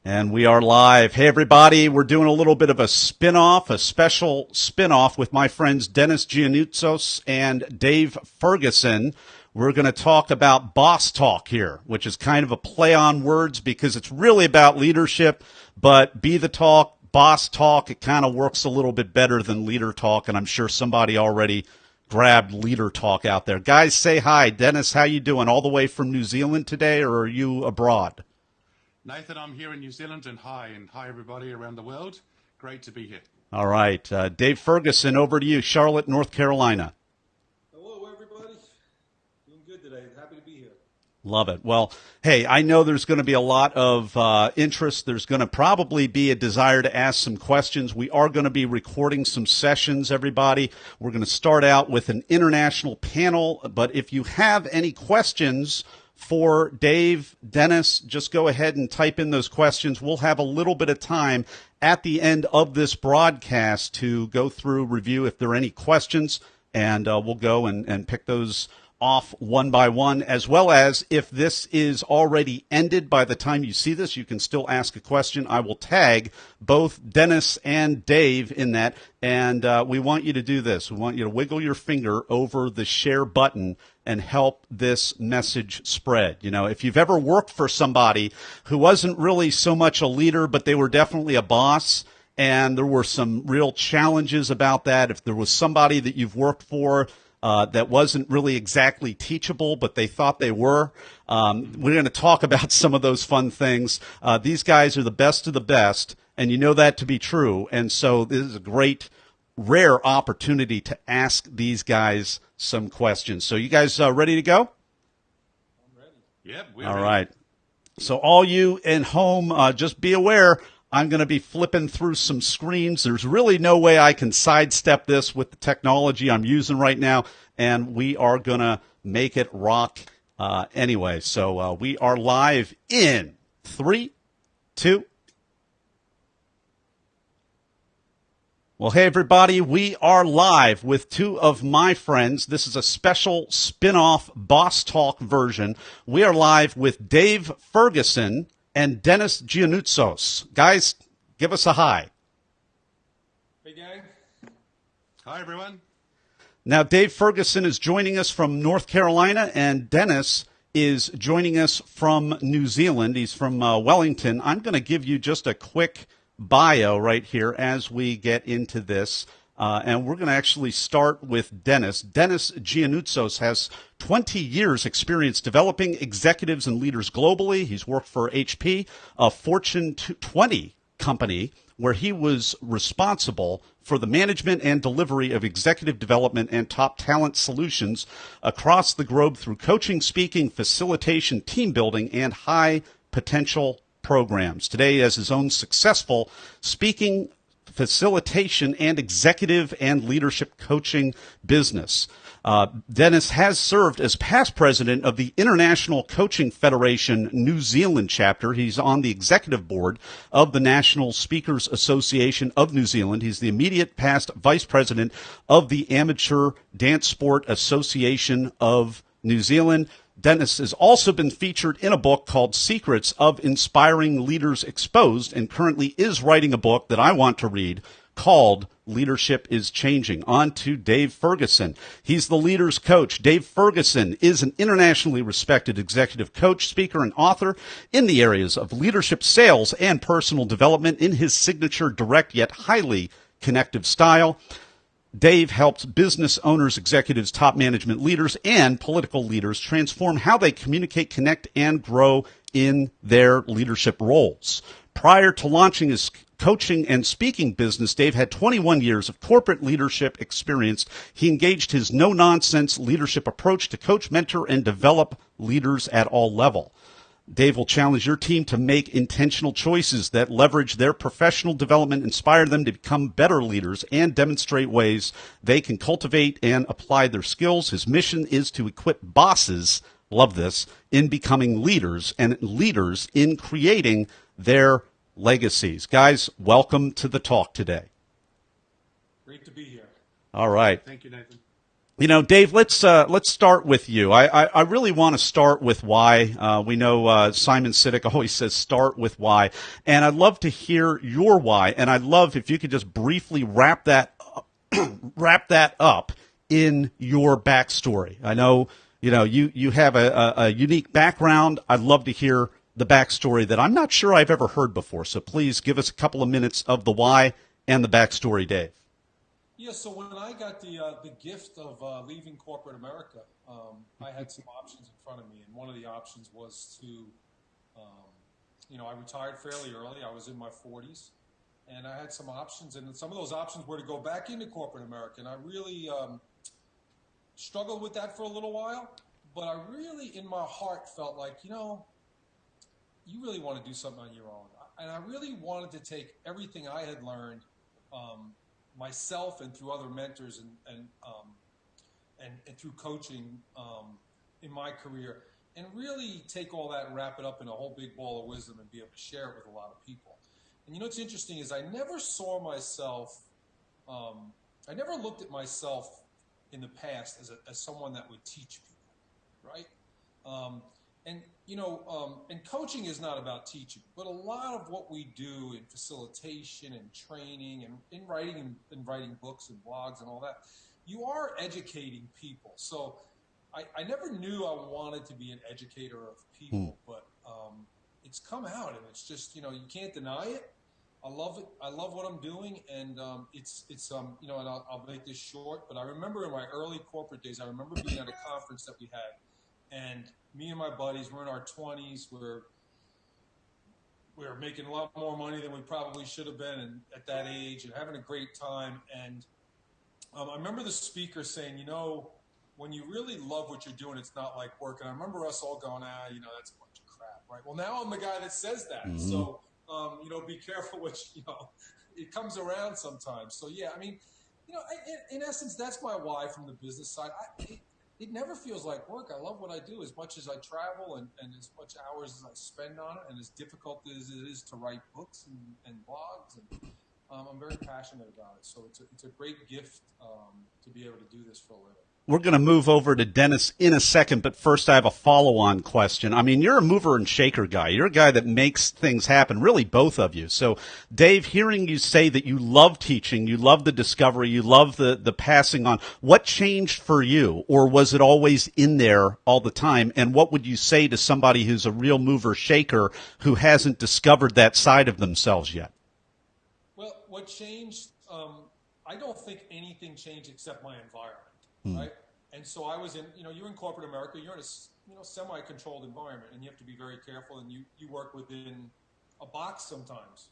And we are live. Hey, everybody. We're doing a little bit of a spin-off, a special spin-off with my friends Dennis Gianoutsos and Dave Ferguson. We're going to talk about BossTalk here, which is kind of a play on words because it's really about leadership, but be the talk, boss talk, it kind of works a little bit better than leader talk, and I'm sure somebody already grabbed leader talk out there. Guys, say hi. Dennis, how you doing? All the way from New Zealand today, or are you abroad? Nathan, I'm here in New Zealand, and hi everybody around the world. Great to be here. All right. Dave Ferguson, over to you, Charlotte, North Carolina. Hello, everybody. Doing good today. Happy to be here. Love it. Well, hey, I know there's going to be a lot of interest. There's going to probably be a desire to ask some questions. We are going to be recording some sessions, everybody. We're going to start out with an international panel, but if you have any questions for Dave, Dennis, just go ahead and type in those questions. We'll have a little bit of time at the end of this broadcast to go through, review if there are any questions, and we'll go and pick those off one by one, as well as if this is already ended by the time you see this, you can still ask a question. I will tag both Dennis and Dave in that, and we want you to do this. We want you to wiggle your finger over the share button and help this message spread. You know, if you've ever worked for somebody who wasn't really so much a leader, but they were definitely a boss, and there were some real challenges about that, if there was somebody that you've worked for that wasn't really exactly teachable, but they thought they were. We're going to talk about some of those fun things. These guys are the best of the best, and you know that to be true. And so this is a great, rare opportunity to ask these guys some questions. So you guys ready to go? I'm ready. Yep, we're All ready. right. So all you in home, just be aware, I'm going to be flipping through some screens. There's really no way I can sidestep this with the technology I'm using right now, and we are going to make it rock anyway. So we are live in 3, 2. Well, hey, everybody, we are live with two of my friends. This is a special spin-off Boss Talk version. We are live with Dave Ferguson and Dennis Gianoutsos. Guys, give us a hi. Hey, gang. Hi, everyone. Now, Dave Ferguson is joining us from North Carolina, and Dennis is joining us from New Zealand. He's from Wellington. I'm going to give you just a quick bio right here as we get into this. And we're going to actually start with Dennis. Dennis Gianoutsos has 20 years experience developing executives and leaders globally. He's worked for HP, a Fortune 20 company, where he was responsible for the management and delivery of executive development and top talent solutions across the globe through coaching, speaking, facilitation, team building, and high potential programs. Today, he has his own successful speaking, facilitation, and executive and leadership coaching business. Dennis has served as past president of the International Coaching Federation New Zealand chapter. He's on the executive board of the National Speakers Association of New Zealand. He's the immediate past vice president of the Amateur Dance Sport Association of New Zealand. Dennis has also been featured in a book called Secrets of Inspiring Leaders Exposed, and currently is writing a book that I want to read called Leadership is Changing. On to Dave Ferguson. He's the leader's coach. Dave Ferguson is an internationally respected executive coach, speaker, and author in the areas of leadership, sales, and personal development in his signature direct yet highly connective style. Dave helps business owners, executives, top management leaders, and political leaders transform how they communicate, connect, and grow in their leadership roles. Prior to launching his coaching and speaking business, Dave had 21 years of corporate leadership experience. He engaged his no-nonsense leadership approach to coach, mentor, and develop leaders at all levels. Dave will challenge your team to make intentional choices that leverage their professional development, inspire them to become better leaders, and demonstrate ways they can cultivate and apply their skills. His mission is to equip bosses, love this, in becoming leaders, and leaders in creating their legacies. Guys, welcome to the talk today. Great to be here. All right. Thank you, Nathan. Dave, let's start with you. I really want to start with why. We know Simon Sinek always says start with why, and I'd love to hear your why. And I'd love if you could just briefly wrap that up in your backstory. I know you have a unique background. I'd love to hear the backstory that I'm not sure I've ever heard before. So please give us a couple of minutes of the why and the backstory, Dave. Yeah, so when I got the gift of leaving corporate America, I had some options in front of me, and one of the options was to, I retired fairly early. I was in my 40s, and I had some options, and some of those options were to go back into corporate America, and I really struggled with that for a little while, but I really, in my heart, felt like, you really want to do something on your own, and I really wanted to take everything I had learned myself and through other mentors and through coaching in my career, and really take all that and wrap it up in a whole big ball of wisdom and be able to share it with a lot of people. And what's interesting is I never saw myself, I never looked at myself in the past as someone that would teach people, right? And coaching is not about teaching, but a lot of what we do in facilitation and training and in writing books and blogs and all that, you are educating people. So I never knew I wanted to be an educator of people, but it's come out, and it's just, you can't deny it. I love it. I love what I'm doing, and it's and I'll make this short, but I remember in my early corporate days, I remember being at a conference that we had, and me and my buddies, we're in our 20s. We're making a lot more money than we probably should have been at that age, and having a great time. And I remember the speaker saying, when you really love what you're doing, it's not like work. And I remember us all going, that's a bunch of crap, right? Well, now I'm the guy that says that. Mm-hmm. So, be careful what it comes around sometimes. So, yeah, in essence, that's my why from the business side. It never feels like work. I love what I do as much as I travel and as much hours as I spend on it, and as difficult as it is to write books and blogs. And I'm very passionate about it. So it's a great gift to be able to do this for a living. We're going to move over to Dennis in a second, but first I have a follow-on question. You're a mover and shaker guy. You're a guy that makes things happen, really both of you. So, Dave, hearing you say that you love teaching, you love the discovery, you love the passing on, what changed for you? Or was it always in there all the time? And what would you say to somebody who's a real mover-shaker who hasn't discovered that side of themselves yet? Well, what changed, I don't think anything changed except my environment. Right. And so I was in, you're in corporate America, you're in a, semi-controlled environment, and you have to be very careful, and you work within a box sometimes.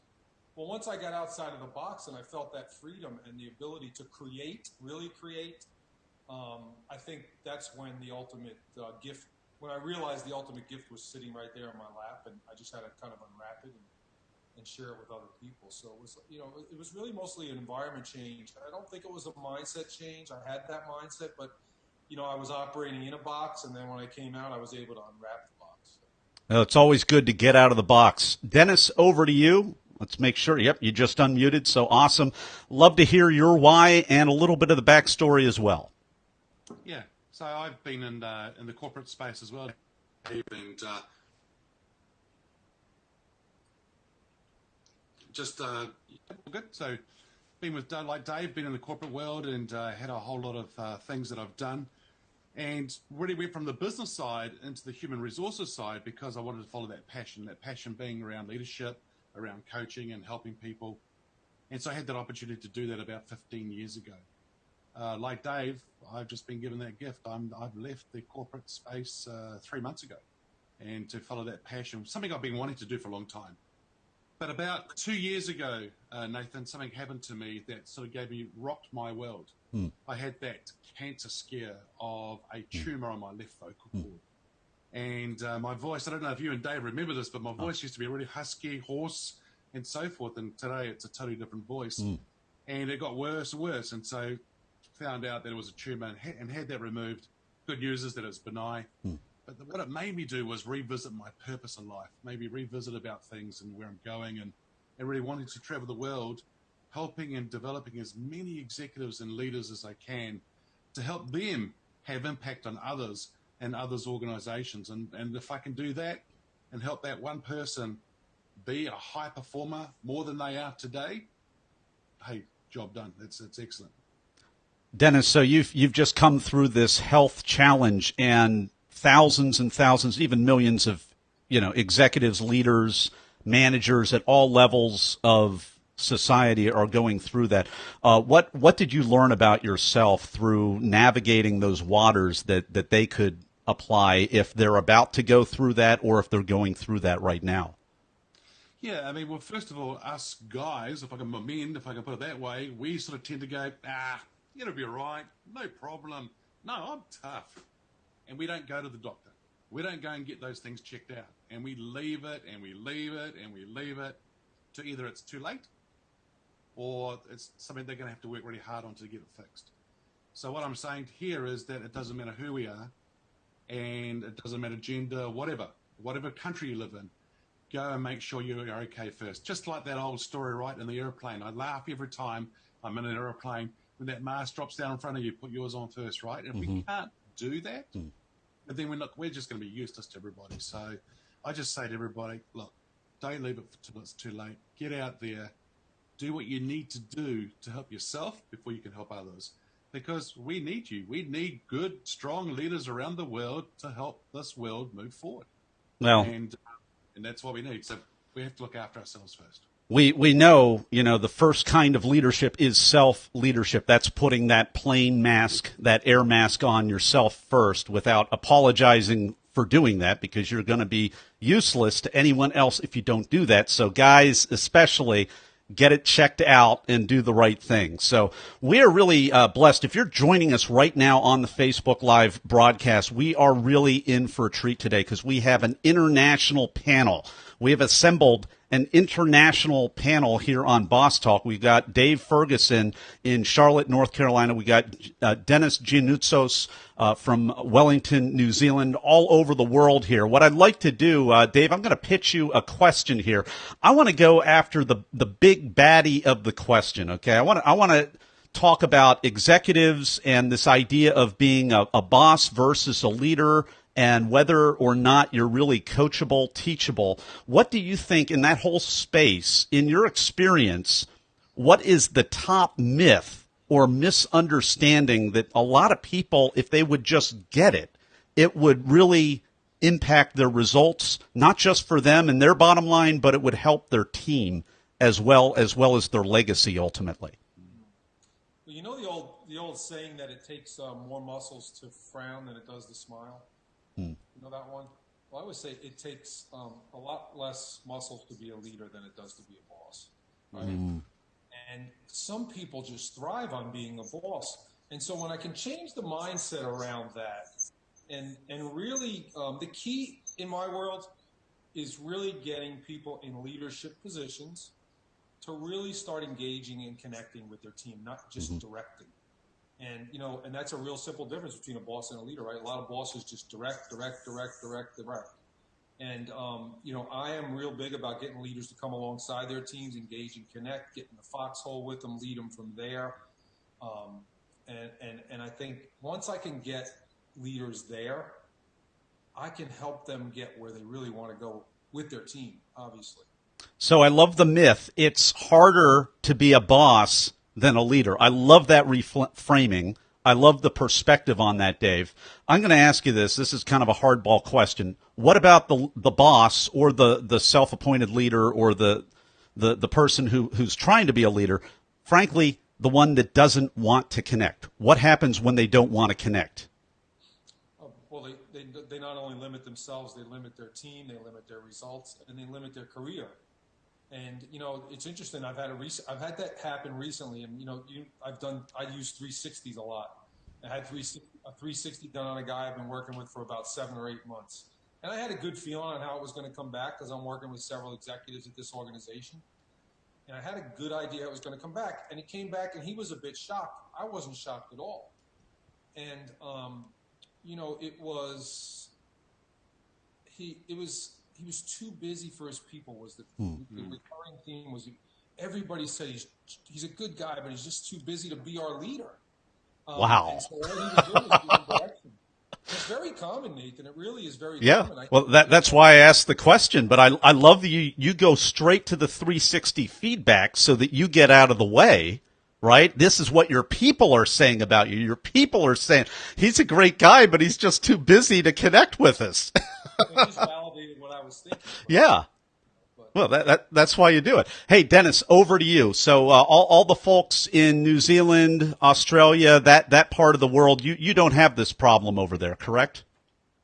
Well, once I got outside of the box and I felt that freedom and the ability to really create, I think that's when the ultimate gift, when I realized the ultimate gift was sitting right there in my lap, and I just had to kind of unwrap it and share it with other people. So it was, it was really mostly an environment change. I don't think it was a mindset change. I had that mindset, but, I was operating in a box, and then when I came out, I was able to unwrap the box. Well, it's always good to get out of the box. Dennis, over to you. Let's make sure. Yep, you just unmuted, so awesome. Love to hear your why and a little bit of the backstory as well. Yeah, so I've been in the corporate space as well, and good. So been with like Dave, been in the corporate world, and had a whole lot of things that I've done, and really went from the business side into the human resources side because I wanted to follow that passion being around leadership, around coaching and helping people. And so I had that opportunity to do that about 15 years ago. Like Dave, I've just been given that gift. I've left the corporate space 3 months ago, and to follow that passion, something I've been wanting to do for a long time. But about 2 years ago, Nathan, something happened to me that sort of rocked my world. I had that cancer scare of a tumor on my left vocal cord. And my voice, I don't know if you and Dave remember this, but my voice used to be really husky, hoarse, and so forth. And today it's a totally different voice. And it got worse and worse. And so found out that it was a tumor and had that removed. Good news is that it's benign. But what it made me do was revisit my purpose in life, maybe revisit about things and where I'm going, and really wanting to travel the world, helping and developing as many executives and leaders as I can to help them have impact on others and others' organizations. And if I can do that and help that one person be a high performer more than they are today, hey, job done. It's excellent. Dennis, so you've just come through this health challenge, and thousands, even millions of executives, leaders, managers at all levels of society are going through that. What did you learn about yourself through navigating those waters that they could apply if they're about to go through that or if they're going through that right now? Yeah, I mean, well, first of all, us guys, if I can put it that way, we sort of tend to go, it'll be all right, no problem. No, I'm tough. And we don't go to the doctor. We don't go and get those things checked out. And we leave it, and we leave it, and we leave it to either it's too late or it's something they're going to have to work really hard on to get it fixed. So what I'm saying here is that it doesn't matter who we are, and it doesn't matter gender, whatever country you live in, go and make sure you're okay first. Just like that old story, right, in the airplane. I laugh every time I'm in an airplane. When that mask drops down in front of you, put yours on first, right? And if we can't do that, then we're just going to be useless to everybody. So I just say to everybody, look, don't leave it until it's too late. Get out there. Do what you need to do to help yourself before you can help others. Because we need you. We need good, strong leaders around the world to help this world move forward. Well, and that's what we need. So we have to look after ourselves first. We know, the first kind of leadership is self-leadership. That's putting that plane mask, that air mask on yourself first without apologizing for doing that, because you're going to be useless to anyone else if you don't do that. So guys, especially, get it checked out and do the right thing. So we are really blessed. If you're joining us right now on the Facebook Live broadcast, we are really in for a treat today because we have an international panel. We have assembled an international panel here on Boss Talk. We've got Dave Ferguson in Charlotte, North Carolina. We got Dennis Gianoutsos from Wellington, New Zealand, all over the world here. What I'd like to do, Dave, I'm going to pitch you a question here. I want to go after the big baddie of the question, okay? I want to talk about executives and this idea of being a boss versus a leader, and whether or not you're really coachable, teachable. What do you think in that whole space, in your experience, what is the top myth or misunderstanding that a lot of people, if they would just get it, it would really impact their results, not just for them and their bottom line, but it would help their team as well as their legacy ultimately? Well, you know the old saying that it takes more muscles to frown than it does to smile? You know that one? Well, I would say it takes a lot less muscles to be a leader than it does to be a boss, right? And some people just thrive on being a boss. And so when I can change the mindset around that, and really the key in my world is really getting people in leadership positions to really start engaging and connecting with their team, not just directing. And, and that's a real simple difference between a boss and a leader, right? A lot of bosses just direct. And, I am real big about getting leaders to come alongside their teams, engage and connect, get in the foxhole with them, lead them from there. And I think once I can get leaders there, I can help them get where they really want to go with their team, obviously. So I love the myth. It's harder to be a boss than a leader. I love that reframing. I love the perspective on that, Dave. I'm going to ask you this. This is kind of a hardball question. What about the boss or the self-appointed leader or the person who's trying to be a leader? Frankly, the one that doesn't want to connect. What happens when they don't want to connect? Well, they not only limit themselves, they limit their team, they limit their results, and they limit their career. And it's interesting. I've had that happen recently, and I use 360s a lot. I had a 360 done on a guy I've been working with for about 7 or 8 months, and I had a good feeling on how it was going to come back because I'm working with several executives at this organization, and I had a good idea it was going to come back. And he came back, and he was a bit shocked. I wasn't shocked at all, and he was too busy for his people. Was the recurring theme was everybody said he's a good guy, but he's just too busy to be our leader. Wow. And so all he was doing was giving direction. It's very common, Nathan. It really is very Yeah. common. Well, that's why I asked the question, but I love that you go straight to the 360 feedback so that you get out of the way, right? This is what your people are saying about you. Your people are saying he's a great guy, but he's just too busy to connect with us. It just validated what I was thinking. Yeah. But Well, that's why you do it. Hey, Dennis, over to you. So all the folks in New Zealand, Australia, that part of the world, you don't have this problem over there, correct?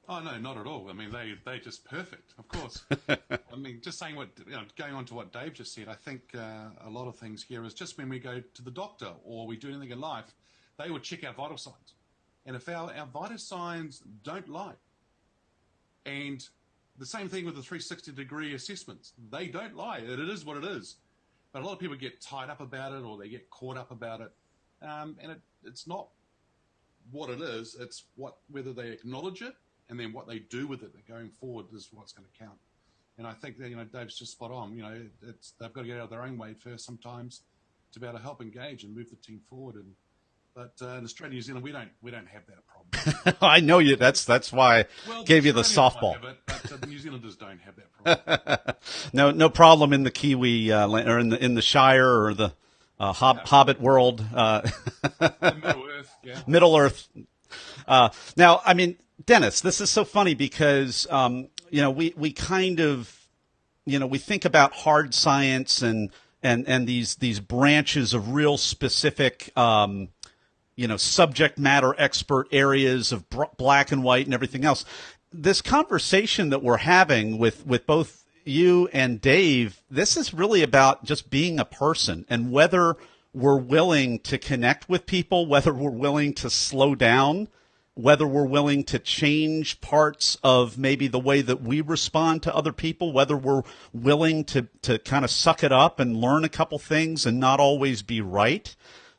Oh no, not at all. I mean, they're just perfect, of course. I mean, just saying going on to what Dave just said, I think a lot of things here is just when we go to the doctor or we do anything in life, they will check our vital signs, and if our vital signs don't lie, and the same thing with the 360-degree assessments, they don't lie. It is what it is. But a lot of people get tied up about it or they get caught up about it, and it's not what it is. It's whether they acknowledge it. And then what they do with it going forward is what's going to count. And I think that, Dave's just spot on. They've got to get out of their own way first sometimes to be able to help engage and move the team forward. But in Australia and New Zealand, we don't have that problem. I know you. That's why I gave you the softball. Have it, but the New Zealanders don't have that problem. No problem in the Kiwi or in the Shire or the Hobbit world. Middle Earth, yeah. Middle Earth. Now, I mean, Dennis, this is so funny because we kind of we think about hard science and these branches of real specific subject matter expert areas of black and white and everything else. This conversation that we're having with both you and Dave, this is really about just being a person and whether we're willing to connect with people, whether we're willing to slow down, whether we're willing to change parts of maybe the way that we respond to other people, whether we're willing to kind of suck it up and learn a couple things and not always be right.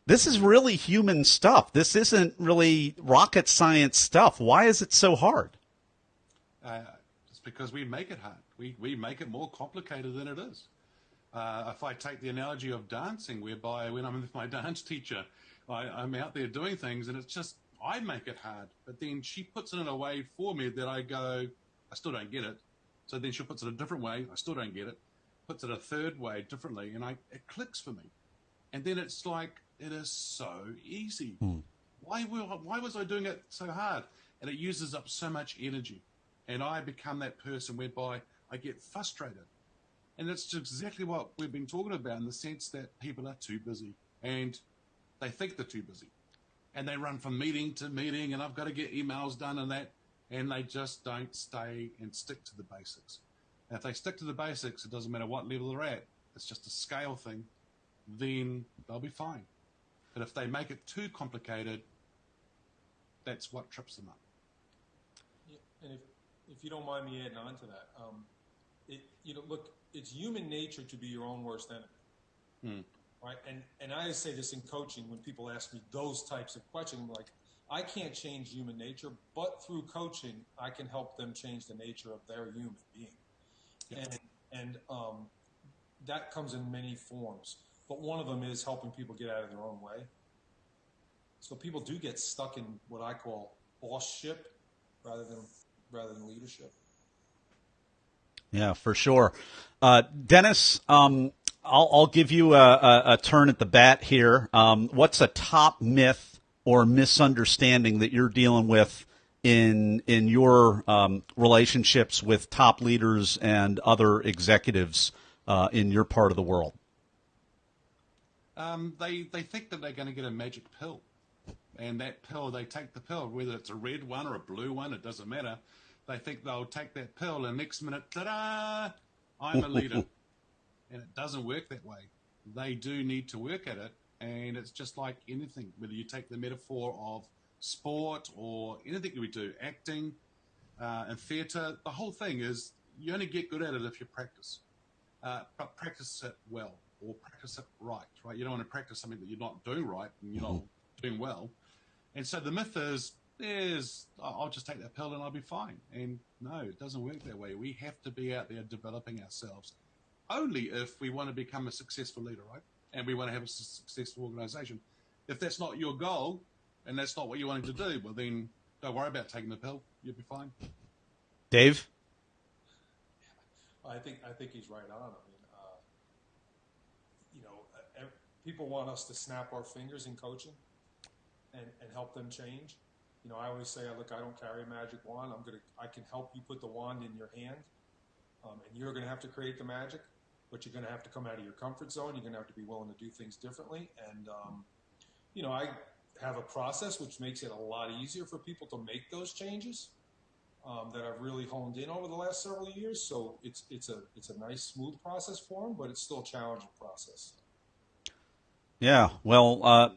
This is really human stuff. This isn't really rocket science stuff. Why is it so hard? It's because we make it hard. We make it more complicated than it is. If I take the analogy of dancing, whereby when I'm with my dance teacher, I'm out there doing things and it's just, I make it hard, but then she puts it in a way for me that I go, I still don't get it. So then she puts it a different way, I still don't get it. Puts it a third way differently, and it clicks for me. And then it's like, it is so easy. Why was I doing it so hard? And it uses up so much energy. And I become that person whereby I get frustrated. And it's exactly what we've been talking about in the sense that people are too busy. And they think they're too busy. And they run from meeting to meeting, and I've got to get emails done and that, and they just don't stay and stick to the basics. And if they stick to the basics, it doesn't matter what level they're at, it's just a scale thing, then they'll be fine. But if they make it too complicated, that's what trips them up. Yeah, and if you don't mind me adding on to that, look, it's human nature to be your own worst enemy. Right. And I say this in coaching when people ask me those types of questions, like, I can't change human nature, but through coaching, I can help them change the nature of their human being. Yeah. And that comes in many forms. But one of them is helping people get out of their own way. So people do get stuck in what I call boss-ship rather than leadership. Yeah, for sure. Dennis, I'll give you a turn at the bat here. What's a top myth or misunderstanding that you're dealing with in your relationships with top leaders and other executives in your part of the world? They think that they're going to get a magic pill. And that pill, they take the pill, whether it's a red one or a blue one, it doesn't matter. They think they'll take that pill and next minute, ta-da, I'm a leader. And it doesn't work that way. They do need to work at it. And it's just like anything, whether you take the metaphor of sport or anything that we do, acting and theatre, the whole thing is you only get good at it if you practice. But practice it well or practice it right? You don't want to practice something that you're not doing right and you're not doing well. And so the myth is I'll just take that pill and I'll be fine. And no, it doesn't work that way. We have to be out there developing ourselves. Only if we want to become a successful leader, right? And we want to have a successful organization. If that's not your goal, and that's not what you're wanting to do, well then don't worry about taking the pill. You'll be fine. Dave? I think he's right on. I mean, people want us to snap our fingers in coaching and help them change. I always say, look, I don't carry a magic wand. I can help you put the wand in your hand, and you're going to have to create the magic, but you're going to have to come out of your comfort zone. You're going to have to be willing to do things differently. And, I have a process which makes it a lot easier for people to make those changes that I've really honed in over the last several years. So it's a nice, smooth process for them, but it's still a challenging process. Yeah, well,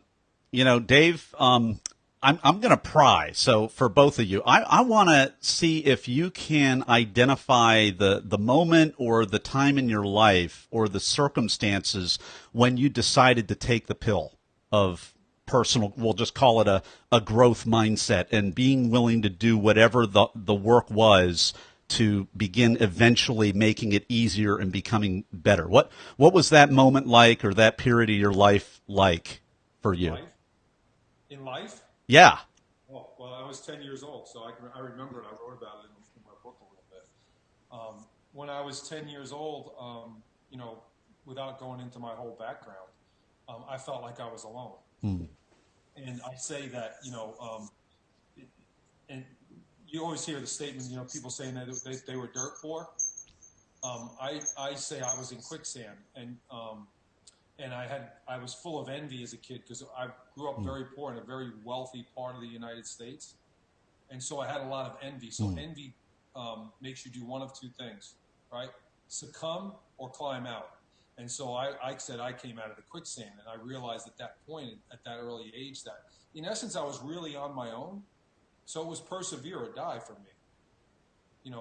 Dave, I'm going to pry. So for both of you, I want to see if you can identify the moment or the time in your life or the circumstances when you decided to take the pill of personal, we'll just call it a growth mindset, and being willing to do whatever the work was to begin eventually making it easier and becoming better. What was that moment like, or that period of your life like for you? In life? Yeah. Well, I was 10 years old, so I remember it. I wrote about it in my book a little bit. When I was 10 years old, without going into my whole background, I felt like I was alone. And I say that, and you always hear the statement, people saying that they were dirt poor. I say I was in quicksand, and I was full of envy as a kid because I grew up very poor in a very wealthy part of the United States, and so I had a lot of envy. So envy makes you do one of two things, right? Succumb or climb out. And so I said I came out of the quicksand, and I realized at that point, at that early age, that in essence I was really on my own. So it was persevere or die for me.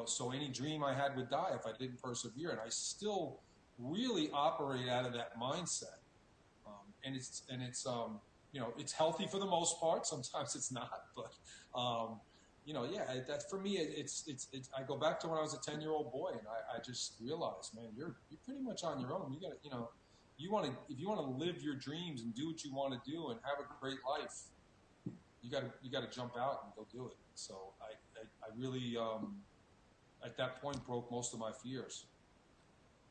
So any dream I had would die if I didn't persevere, and I still really operate out of that mindset. And it's healthy for the most part. Sometimes it's not, but that for me, it's I go back to when I was a 10-year-old boy, and I just realized, man, you're pretty much on your own. You got to, if you want to live your dreams and do what you want to do and have a great life, you got to jump out and go do it. So I really at that point broke most of my fears.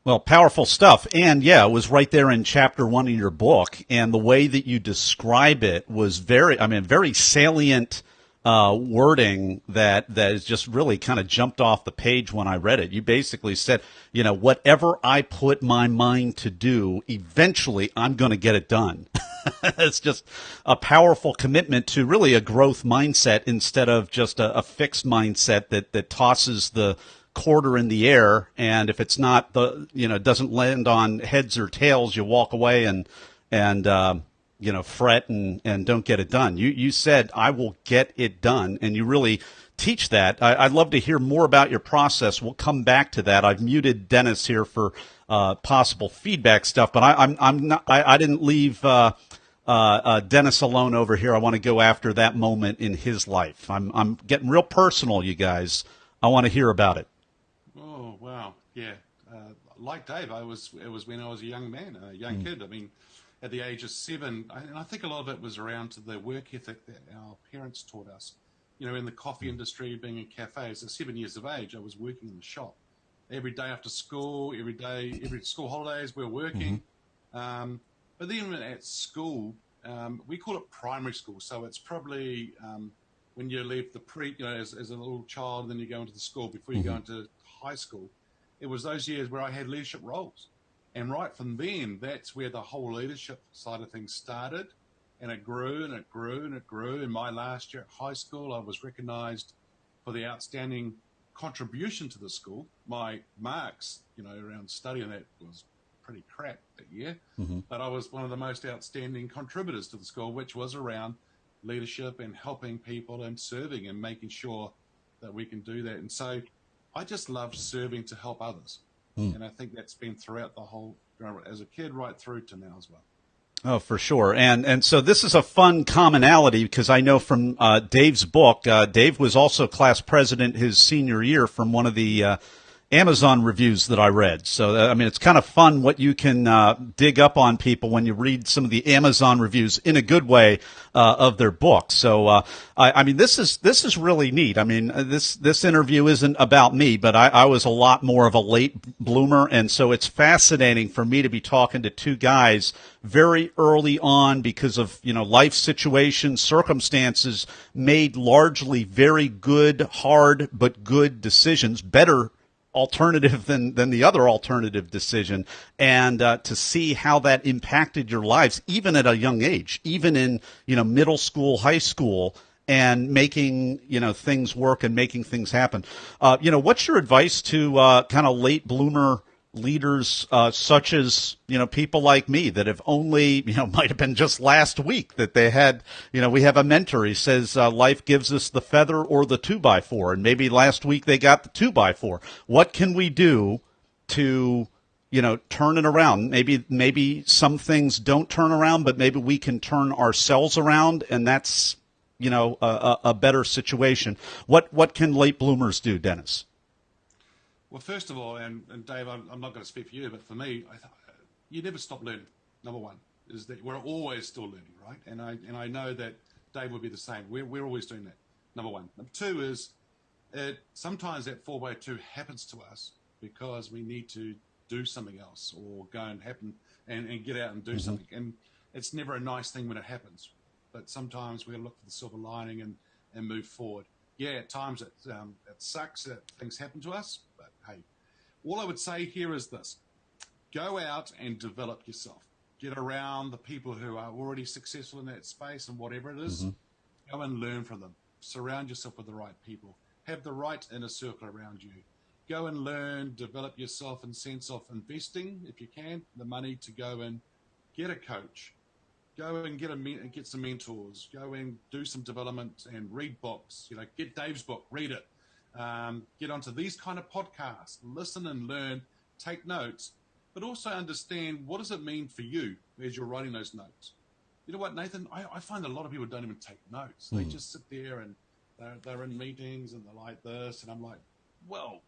Well, powerful stuff. And yeah, it was right there in chapter 1 of your book. And the way that you describe it was very salient wording that is just really kind of jumped off the page when I read it. You basically said, whatever I put my mind to do, eventually I'm going to get it done. It's just a powerful commitment to really a growth mindset instead of just a fixed mindset that tosses the quarter in the air, and if it's not doesn't land on heads or tails, you walk away and fret and don't get it done. You said, I will get it done, and you really teach that. I'd love to hear more about your process. We'll come back to that. I've muted Dennis here for possible feedback stuff, but I didn't leave Dennis alone over here. I want to go after that moment in his life. I'm getting real personal, you guys. I want to hear about it. Oh, wow. Yeah. Like Dave, it was when I was a young man, a young kid. I mean, at the age of 7, and I think a lot of it was around to the work ethic that our parents taught us. In the coffee industry, being in cafes, at 7 years of age, I was working in the shop. Every day after school, every school holidays, we were working. But then at school, we call it primary school. So it's probably when you leave the as a little child, then you go into the school before you go into high school. It was those years where I had leadership roles. And right from then, that's where the whole leadership side of things started. And it grew and it grew and it grew. In my last year at high school, I was recognized for the outstanding contribution to the school. My marks, around studying that was pretty crap that year. But I was one of the most outstanding contributors to the school, which was around leadership and helping people and serving and making sure that we can do that. And so I just loved serving to help others. And I think that's been throughout the whole, as a kid, right through to now as well. Oh, for sure. And so this is a fun commonality because I know from Dave's book, Dave was also class president his senior year from one of the Amazon reviews that I read. So, I mean, it's kind of fun what you can dig up on people when you read some of the Amazon reviews in a good way of their books. So, I mean, this is really neat. I mean, this interview isn't about me, but I was a lot more of a late bloomer, and so it's fascinating for me to be talking to two guys very early on because of, life situations, circumstances, made largely very good, hard, but good decisions, better alternative than the other alternative decision, and to see how that impacted your lives, even at a young age, even in, middle school, high school, and making, things work and making things happen. What's your advice to kind of late bloomer leaders such as people like me that have only might have been just last week that they had we have a mentor, he says life gives us the feather or the 2x4, and maybe last week they got the 2x4. What can we do to turn it around? Maybe some things don't turn around, but maybe we can turn ourselves around, and that's a better situation. What can late bloomers do, Dennis? Well, first of all, and Dave, I'm not going to speak for you, but for me, you never stop learning. Number one is that we're always still learning, right? And I know that Dave would be the same. We're always doing that. Number one. Number two is sometimes that 4x2 happens to us because we need to do something else or go and get out and do something. And it's never a nice thing when it happens, but sometimes we got to look for the silver lining and move forward. Yeah, at times it sucks that things happen to us, but hey, all I would say here is this: go out and develop yourself. Get around the people who are already successful in that space and whatever it is. Go and learn from them. Surround yourself with the right people. Have the right inner circle around you. Go and learn, develop yourself in sense of investing, if you can, the money to go and get a coach. Go and get some mentors. Go and do some development and read books. Get Dave's book, read it. Get onto these kind of podcasts. Listen and learn. Take notes, but also understand what does it mean for you as you're writing those notes. You know what, Nathan? I find a lot of people don't even take notes. They just sit there and they're in meetings and they're like this, and I'm like, well.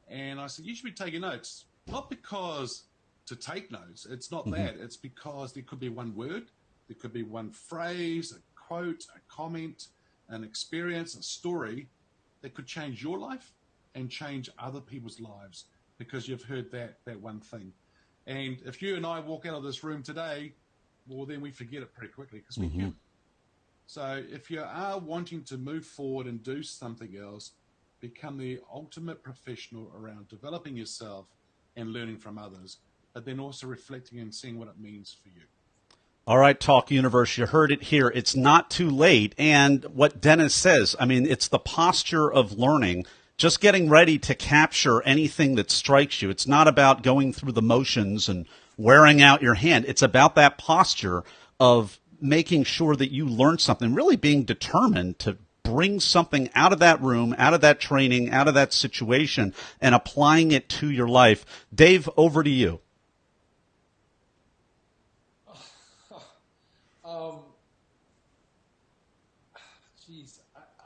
And I said, you should be taking notes, not because to take notes. It's not that. It's because there could be one word, there could be one phrase, a quote, a comment, an experience, a story that could change your life and change other people's lives because you've heard that one thing. And if you and I walk out of this room today, well, then we forget it pretty quickly because we're human. So if you are wanting to move forward and do something else, become the ultimate professional around developing yourself and learning from others, but then also reflecting and seeing what it means for you. All right, Talk Universe, you heard it here. It's not too late. And what Dennis says, I mean, it's the posture of learning, just getting ready to capture anything that strikes you. It's not about going through the motions and wearing out your hand. It's about that posture of making sure that you learn something, really being determined to bring something out of that room, out of that training, out of that situation, and applying it to your life. Dave, over to you.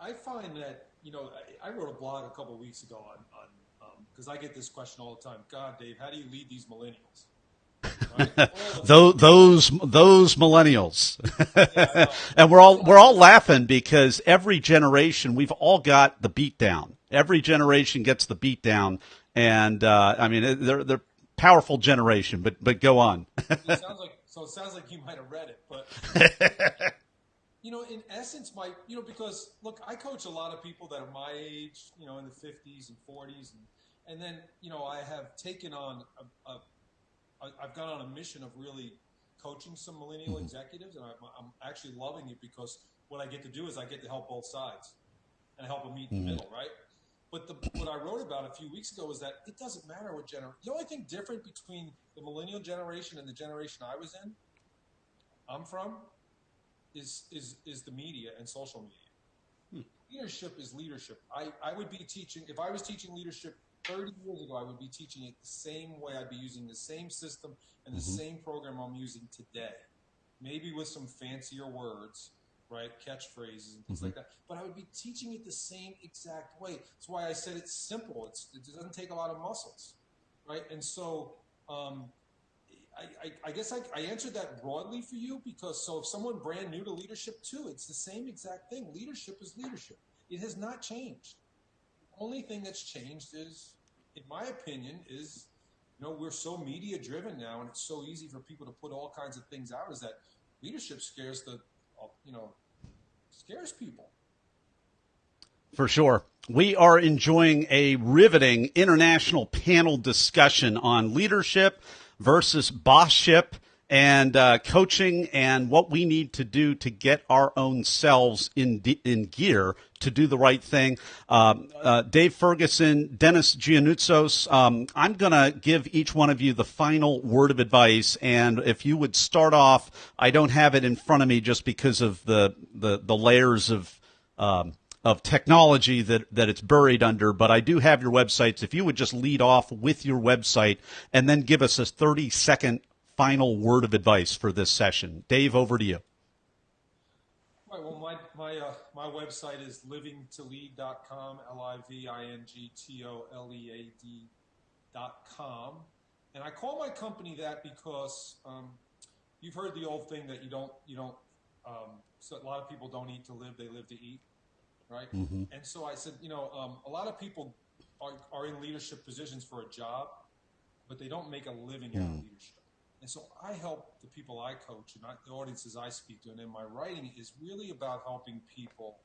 I find that, I wrote a blog a couple of weeks ago on because I get this question all the time. God, Dave, how do you lead these millennials? Right? those millennials. And we're all laughing because every generation, we've all got the beat down. Every generation gets the beat down, and I mean they're powerful generation. But go on. It sounds like you might have read it, but in essence, because look, I coach a lot of people that are my age, in the 50s and 40s, and then I have taken on I've gone on a mission of really coaching some millennial executives, and I'm actually loving it because what I get to do is I get to help both sides and help them meet in the middle, right? But what I wrote about a few weeks ago was that it doesn't matter what generation. The only thing different between the millennial generation and the generation I'm from, is the media and social media. Leadership is leadership. I would be teaching, if I was teaching leadership 30 years ago, I would be teaching it the same way. I'd be using the same system and the same program I'm using today, maybe with some fancier words, right? Catchphrases and things like that. But I would be teaching it the same exact way. That's why I said it's simple. It doesn't take a lot of muscles, right? And so I guess I answered that broadly for you because if someone brand new to leadership too, it's the same exact thing. Leadership is leadership. It has not changed. The only thing that's changed is, in my opinion, is we're so media driven now, and it's so easy for people to put all kinds of things out. Is that leadership scares scares people. For sure. We are enjoying a riveting international panel discussion on leadership versus bossship and coaching and what we need to do to get our own selves in gear to do the right thing. Dave Ferguson, Dennis Gianoutsos, I'm going to give each one of you the final word of advice. And if you would start off, I don't have it in front of me just because of the layers of technology that it's buried under, but I do have your websites. If you would just lead off with your website and then give us a 30-second final word of advice for this session. Dave, over to you. Right, well, my website is livingtolead.com, livingtolead.com. And I call my company that because you've heard the old thing that so a lot of people don't eat to live, they live to eat. Right. And so I said, a lot of people are in leadership positions for a job, but they don't make a living out of leadership. And so I help the people I coach and the audiences I speak to. And in my writing is really about helping people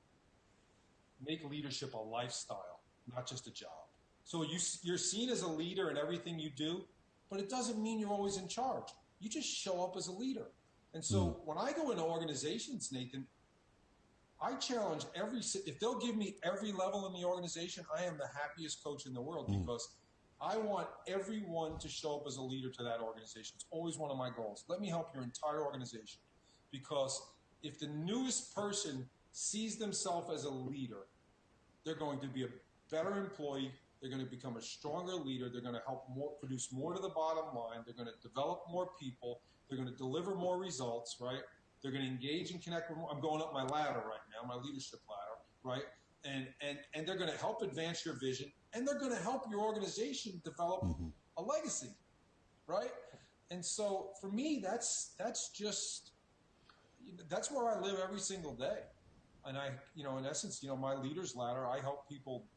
make leadership a lifestyle, not just a job. So you're seen as a leader in everything you do, but it doesn't mean you're always in charge. You just show up as a leader. And so when I go into organizations, Nathan, I challenge if they'll give me every level in the organization, I am the happiest coach in the world because I want everyone to show up as a leader to that organization. It's always one of my goals. Let me help your entire organization, because if the newest person sees themselves as a leader, they're going to be a better employee. They're going to become a stronger leader. They're going to help produce more to the bottom line. They're going to develop more people. They're going to deliver more results, right? They're going to engage and connect with more. I'm going up my ladder right now, my leadership ladder, right? And they're going to help advance your vision, and they're going to help your organization develop a legacy, right? And so for me, that's where I live every single day. And in essence, my leader's ladder, I help people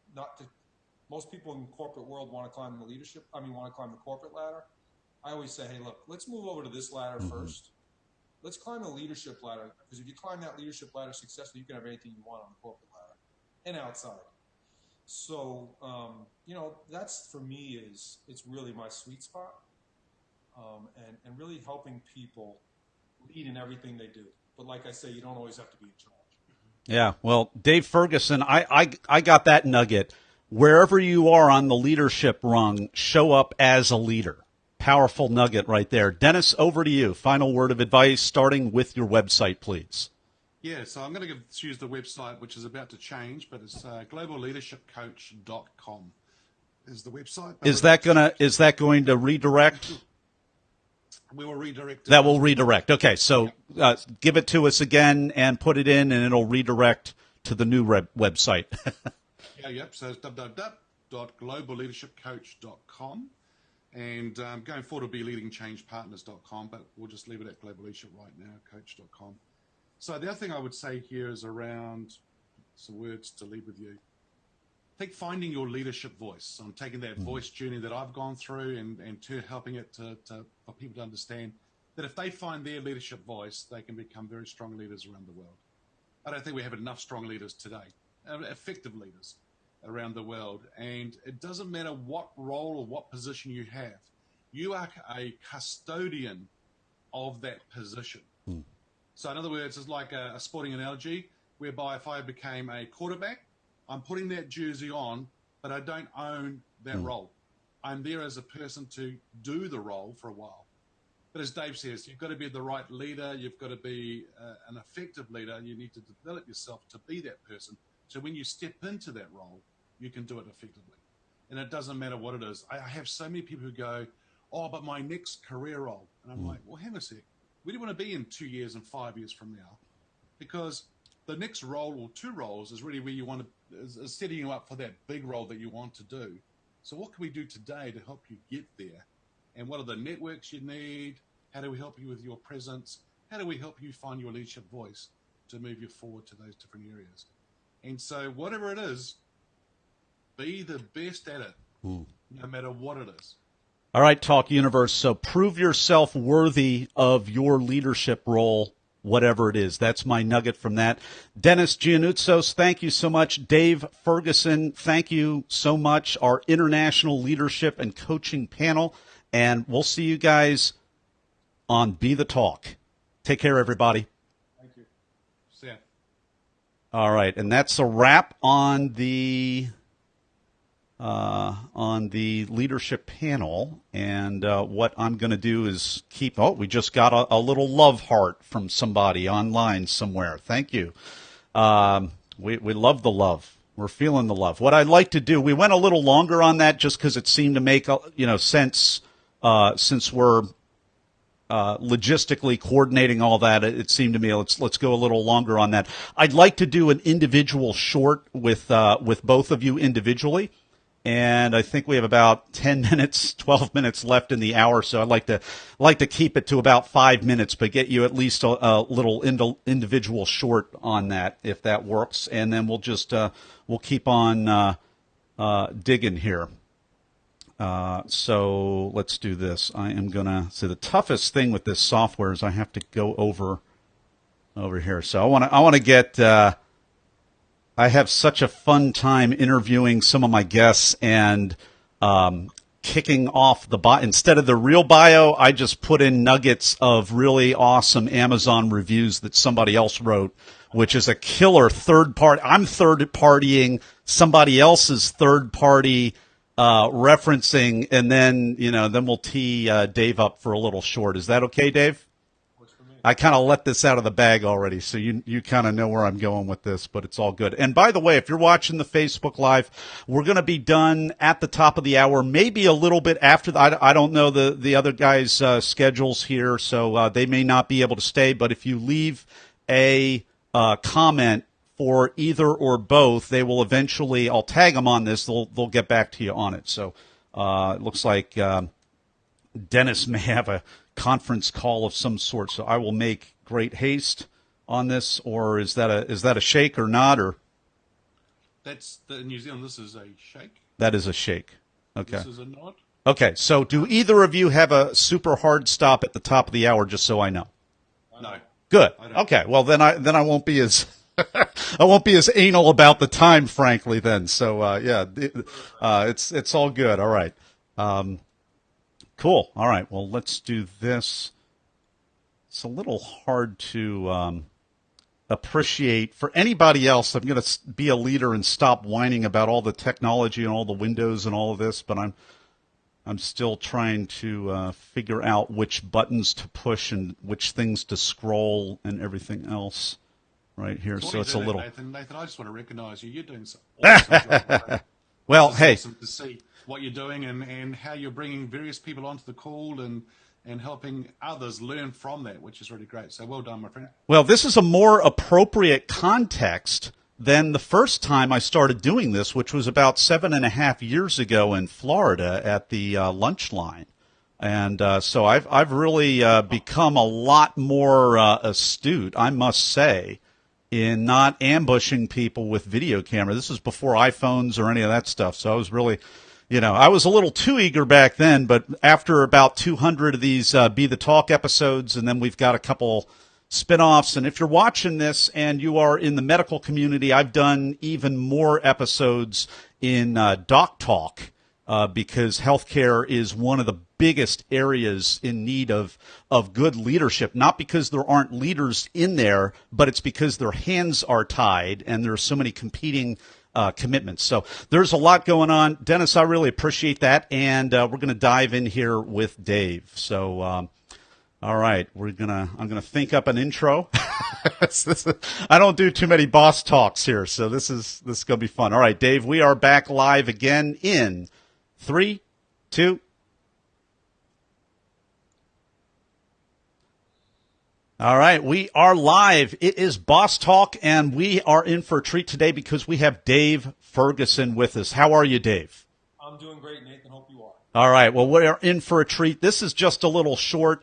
most people in the corporate world want to climb the corporate ladder. I always say, hey, look, let's move over to this ladder first. Let's climb the leadership ladder, because if you climb that leadership ladder successfully, you can have anything you want on the corporate ladder and outside. So, that's for me it's really my sweet spot, and really helping people lead in everything they do. But like I say, you don't always have to be in charge. Yeah, well, Dave Ferguson, I got that nugget. Wherever you are on the leadership rung, show up as a leader. Powerful nugget right there. Dennis, over to you. Final word of advice, starting with your website, please. Yeah, so I'm going to choose the website, which is about to change, but it's globalleadershipcoach.com is the website. Is that going to redirect? We will redirect. That will redirect. Okay, so give it to us again and put it in, and it'll redirect to the new website. Yep. So it's www.globalleadershipcoach.com. And going forward, it'll be leadingchangepartners.com, but we'll just leave it at Global Leadership right now, coach.com. So the other thing I would say here is around some words to leave with you. I think finding your leadership voice. I'm taking that voice journey that I've gone through and to helping it for people to understand that if they find their leadership voice, they can become very strong leaders around the world. I don't think we have enough strong leaders today, effective leaders around the world. And it doesn't matter what role or what position you have. You are a custodian of that position. So in other words, it's like a sporting analogy, whereby if I became a quarterback, I'm putting that jersey on, but I don't own that role. I'm there as a person to do the role for a while. But as Dave says, you've got to be the right leader. You've got to be an effective leader. You need to develop yourself to be that person. So when you step into that role, you can do it effectively. And it doesn't matter what it is. I have so many people who go, oh, but my next career role. And I'm like, well, hang on a sec. Where do you want to be in 2 years and 5 years from now? Because the next role or two roles is really where you want to, is setting you up for that big role that you want to do. So what can we do today to help you get there? And what are the networks you need? How do we help you with your presence? How do we help you find your leadership voice to move you forward to those different areas? And so whatever it is, be the best at it, no matter what it is. All right, Talk Universe. So prove yourself worthy of your leadership role, whatever it is. That's my nugget from that. Dennis Gianoutsos, thank you so much. Dave Ferguson, thank you so much. Our international leadership and coaching panel. And we'll see you guys on Be the Talk. Take care, everybody. Thank you. See ya. All right, and that's a wrap on the leadership panel. And what I'm going to do is keep. Oh, we just got a little love heart from somebody online somewhere. Thank you. We love the love. We're feeling the love. What I'd like to do, we went a little longer on that just because it seemed to make sense since we're logistically coordinating all that. It seemed to me let's go a little longer on that. I'd like to do an individual short with both of you individually. And I think we have about 10 minutes, 12 minutes left in the hour, so I'd like to keep it to about 5 minutes, but get you at least a little individual short on that, if that works. And then we'll just we'll keep on digging here. So let's do this. I am gonna. So the toughest thing with this software is I have to go over here. So I want to get. I have such a fun time interviewing some of my guests and kicking off the bio. Instead of the real bio, I just put in nuggets of really awesome Amazon reviews that somebody else wrote, which is a killer third party. I'm third partying somebody else's third party referencing, and then we'll tee Dave up for a little short. Is that okay, Dave? I kind of let this out of the bag already, so you kind of know where I'm going with this, but it's all good. And by the way, if you're watching the Facebook Live, we're going to be done at the top of the hour, maybe a little bit after. I don't know the other guys' schedules here, so they may not be able to stay. But if you leave a comment for either or both, they will eventually. I'll tag them on this. They'll get back to you on it. So it looks like Dennis may have a conference call of some sort, so I will make great haste on this. Or is that a shake or not? Or that's in New Zealand. This is a shake. That is a shake. Okay. This is a nod. Okay. So do either of you have a super hard stop at the top of the hour? Just so I know. No. Good. Okay. Well, then I won't be as I won't be as anal about the time, frankly. Then. So yeah, it's all good. All right. Cool. All right. Well, let's do this. It's a little hard to appreciate for anybody else. I'm going to be a leader and stop whining about all the technology and all the windows and all of this, but I'm still trying to figure out which buttons to push and which things to scroll and everything else right here. So it's a little. Nathan, I just want to recognize you. You're doing some awesome job. Well, hey. Awesome to see what you're doing and how you're bringing various people onto the call and helping others learn from that, which is really great. So well done, my friend. Well, this is a more appropriate context than the first time I started doing this, which was about 7.5 years ago in Florida at the lunch line. And so I've really become a lot more astute, I must say, in not ambushing people with video camera. This was before iPhones or any of that stuff. So I was really, I was a little too eager back then, but after about 200 of these Be the Talk episodes, and then we've got a couple spinoffs. And if you're watching this and you are in the medical community, I've done even more episodes in Doc Talk because healthcare is one of the biggest areas in need of good leadership, not because there aren't leaders in there, but it's because their hands are tied and there are so many competing commitments. So there's a lot going on. Dennis, I really appreciate that. And we're going to dive in here with Dave. So, all right, I'm going to think up an intro. I don't do too many boss talks here, so this is going to be fun. All right, Dave, we are back live again in 3, 2. All right, we are live. It is Boss Talk, and we are in for a treat today because we have Dave Ferguson with us. How are you, Dave? I'm doing great, Nathan. Hope you are. All right, well, we're in for a treat. This is just a little short.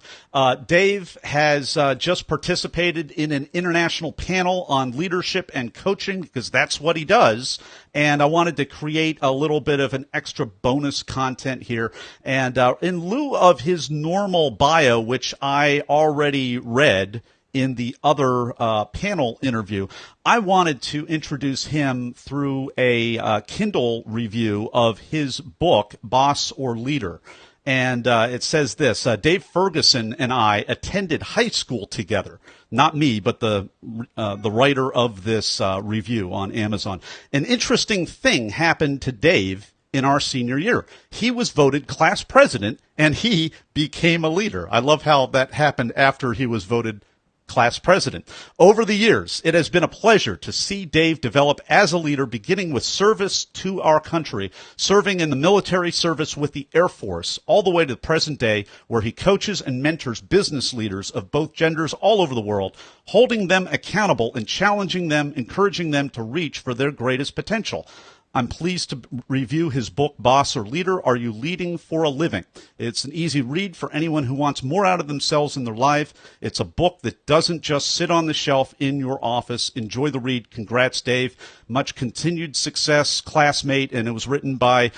Dave has just participated in an international panel on leadership and coaching because that's what he does. And I wanted to create a little bit of an extra bonus content here. And in lieu of his normal bio, which I already read in the other panel interview, I wanted to introduce him through a Kindle review of his book, Boss or Leader. And it says this, Dave Ferguson and I attended high school together. Not me, but the writer of this review on Amazon. An interesting thing happened to Dave in our senior year. He was voted class president, and he became a leader. I love how that happened after he was voted class president. Over the years, it has been a pleasure to see Dave develop as a leader, beginning with service to our country, serving in the military service with the Air Force, all the way to the present day, where he coaches and mentors business leaders of both genders all over the world, holding them accountable and challenging them, encouraging them to reach for their greatest potential. I'm pleased to review his book, Boss or Leader, Are You Leading for a Living? It's an easy read for anyone who wants more out of themselves in their life. It's a book that doesn't just sit on the shelf in your office. Enjoy the read. Congrats, Dave. Much continued success, classmate, and it was written by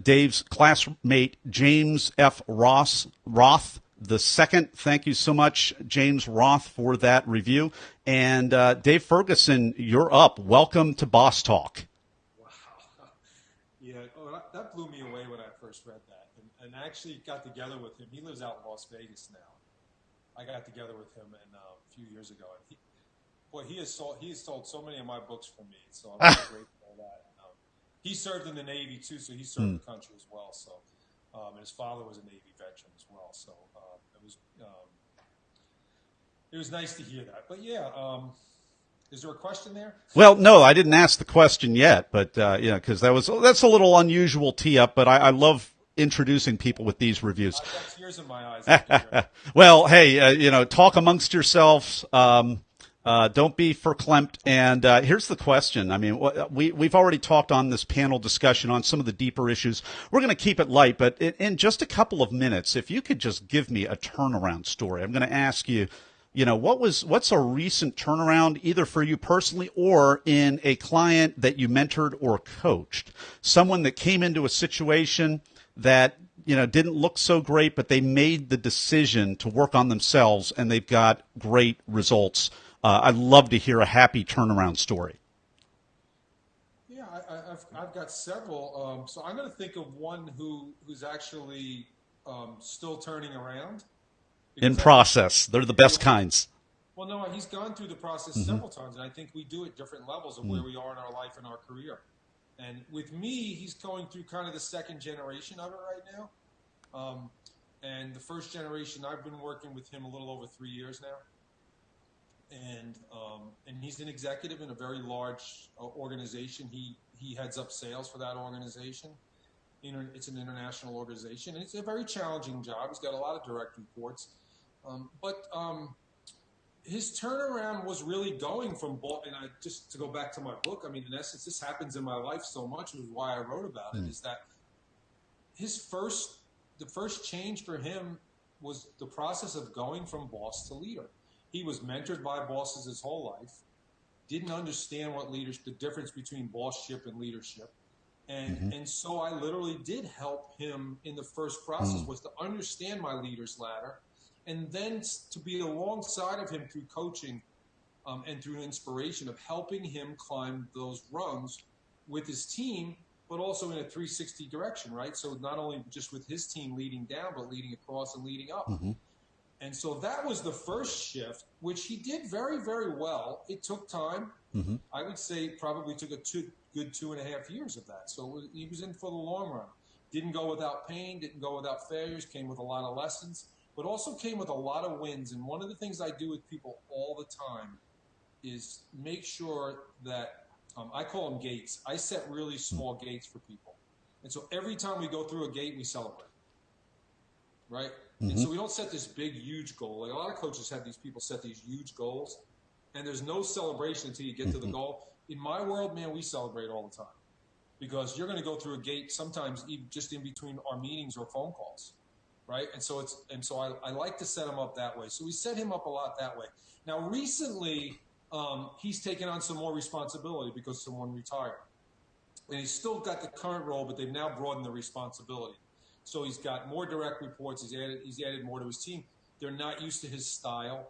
Dave's classmate, James F. Roth the second. Thank you so much, James Roth, for that review. And Dave Ferguson, you're up. Welcome to Boss Talk. Wow. Yeah, that blew me away when I first read that. And I actually got together with him. He lives out in Las Vegas now. I got together with him a few years ago. And he has sold so many of my books for me. So I'm really grateful for that. He served in the Navy, too, so he served the country as well. So, and his father was a Navy veteran as well. So it was nice to hear that. But yeah, is there a question there? Well, no, I didn't ask the question yet, but because that's a little unusual tee up. But I love introducing people with these reviews. I've got tears in my eyes. Well, hey, talk amongst yourselves. Don't be verklempt. And here's the question. I mean, we've already talked on this panel discussion on some of the deeper issues. We're going to keep it light, but in just a couple of minutes, if you could just give me a turnaround story, I'm going to ask you, what's a recent turnaround, either for you personally or in a client that you mentored or coached, someone that came into a situation that didn't look so great, but they made the decision to work on themselves and they've got great results. I'd love to hear a happy turnaround story. Yeah, I've got several. So I'm going to think of one who's actually still turning around. In process. They're the best kinds. Well, no, he's gone through the process several times, and I think we do at different levels of where we are in our life and our career. And with me, he's going through kind of the second generation of it right now. And the first generation, I've been working with him a little over 3 years now. And he's an executive in a very large organization. He heads up sales for that organization. It's an international organization, and it's a very challenging job. He's got a lot of direct reports. But his turnaround was really going from, and just to go back to my book, I mean, in essence, this happens in my life so much, which is why I wrote about it, is that the first change for him was the process of going from boss to leader. He was mentored by bosses his whole life, didn't understand the difference between bossship and leadership. And so I literally did help him in the first process, was to understand my leader's ladder, and then to be alongside of him through coaching and through inspiration of helping him climb those rungs with his team, but also in a 360 direction, right? So not only just with his team leading down, but leading across and leading up. And so that was the first shift, which he did very, very well. It took time. I would say probably took a good 2.5 years of that. So he was in for the long run. Didn't go without pain, didn't go without failures, came with a lot of lessons, but also came with a lot of wins. And one of the things I do with people all the time is make sure that I call them gates. I set really small gates for people. And so every time we go through a gate, we celebrate. right? And so we don't set this big, huge goal. Like a lot of coaches have these people set these huge goals, and there's no celebration until you get to the goal. In my world, man, we celebrate all the time because you're going to go through a gate sometimes just in between our meetings or phone calls, right? And so I like to set him up that way. So we set him up a lot that way. Now, recently, he's taken on some more responsibility because someone retired. And he's still got the current role, but they've now broadened the responsibility. So he's got more direct reports. He's added more to his team. They're not used to his style.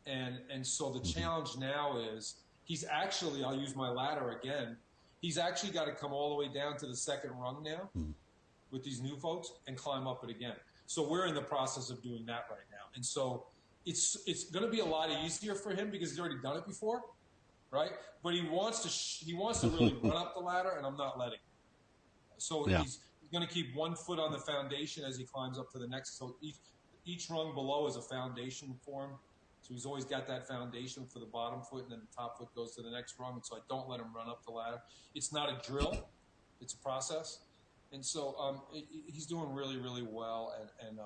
And so the challenge now is he's actually, I'll use my ladder again, he's actually got to come all the way down to the second rung now with these new folks and climb up it again. So we're in the process of doing that right now. And so it's going to be a lot easier for him because he's already done it before, right? But he wants to really run up the ladder, and I'm not letting him. So he's going to keep one foot on the foundation as he climbs up to the next. So each rung below is a foundation for him. So he's always got that foundation for the bottom foot, and then the top foot goes to the next rung. And so I don't let him run up the ladder. It's not a drill; it's a process. And so he's doing really, really well. And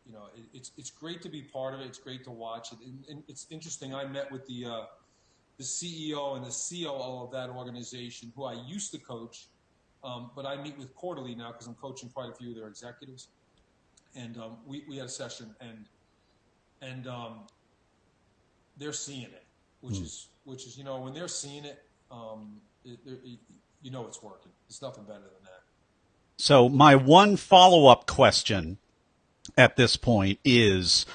you know, it's great to be part of it. It's great to watch it. And it's interesting. I met with the CEO and the COO of that organization, who I used to coach, but I meet with quarterly now because I'm coaching quite a few of their executives. And we had a session, and they're seeing it, which is you know, when they're seeing it, you know it's working. It's nothing better than that. So my one follow-up question at this point is,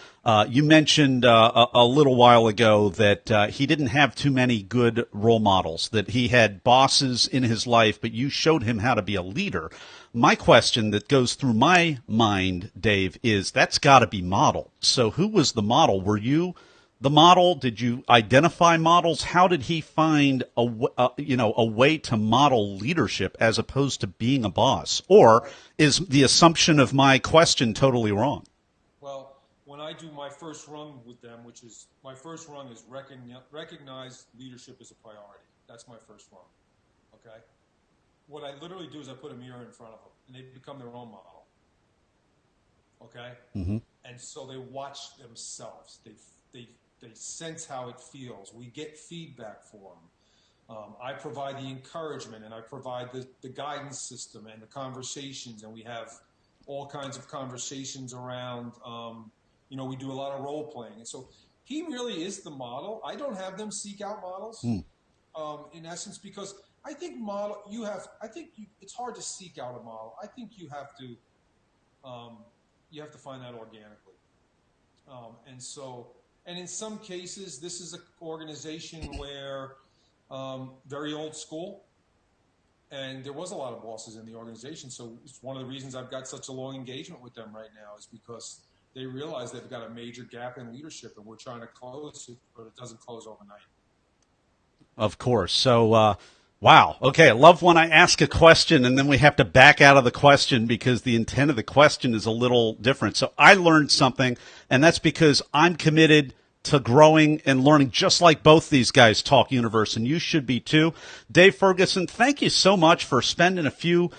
you mentioned a little while ago that he didn't have too many good role models, that he had bosses in his life, but you showed him how to be a leader. My question that goes through my mind, Dave, is that's got to be model. So who was the model? Were you the model? Did you identify models? How did he find a way to model leadership as opposed to being a boss? Or is the assumption of my question totally wrong? Well, when I do my first rung with them, which is my first rung is recognize leadership as a priority. That's my first rung. Okay. What I literally do is I put a mirror in front of them, and they become their own model. Okay. And so they watch themselves. They sense how it feels. We get feedback for them. I provide the encouragement, and I provide the guidance system and the conversations, and we have all kinds of conversations around, we do a lot of role playing. And so he really is the model. I don't have them seek out models, in essence, because I think it's hard to seek out a model. I think you have to find that organically. And in some cases, this is an organization where very old school, and there was a lot of bosses in the organization. So it's one of the reasons I've got such a long engagement with them right now is because they realize they've got a major gap in leadership, and we're trying to close it, but it doesn't close overnight. Of course. So, wow. Okay. I love when I ask a question and then we have to back out of the question because the intent of the question is a little different. So I learned something, and that's because I'm committed to growing and learning just like both these guys Talk Universe, and you should be too. Dave Ferguson, thank you so much for spending a few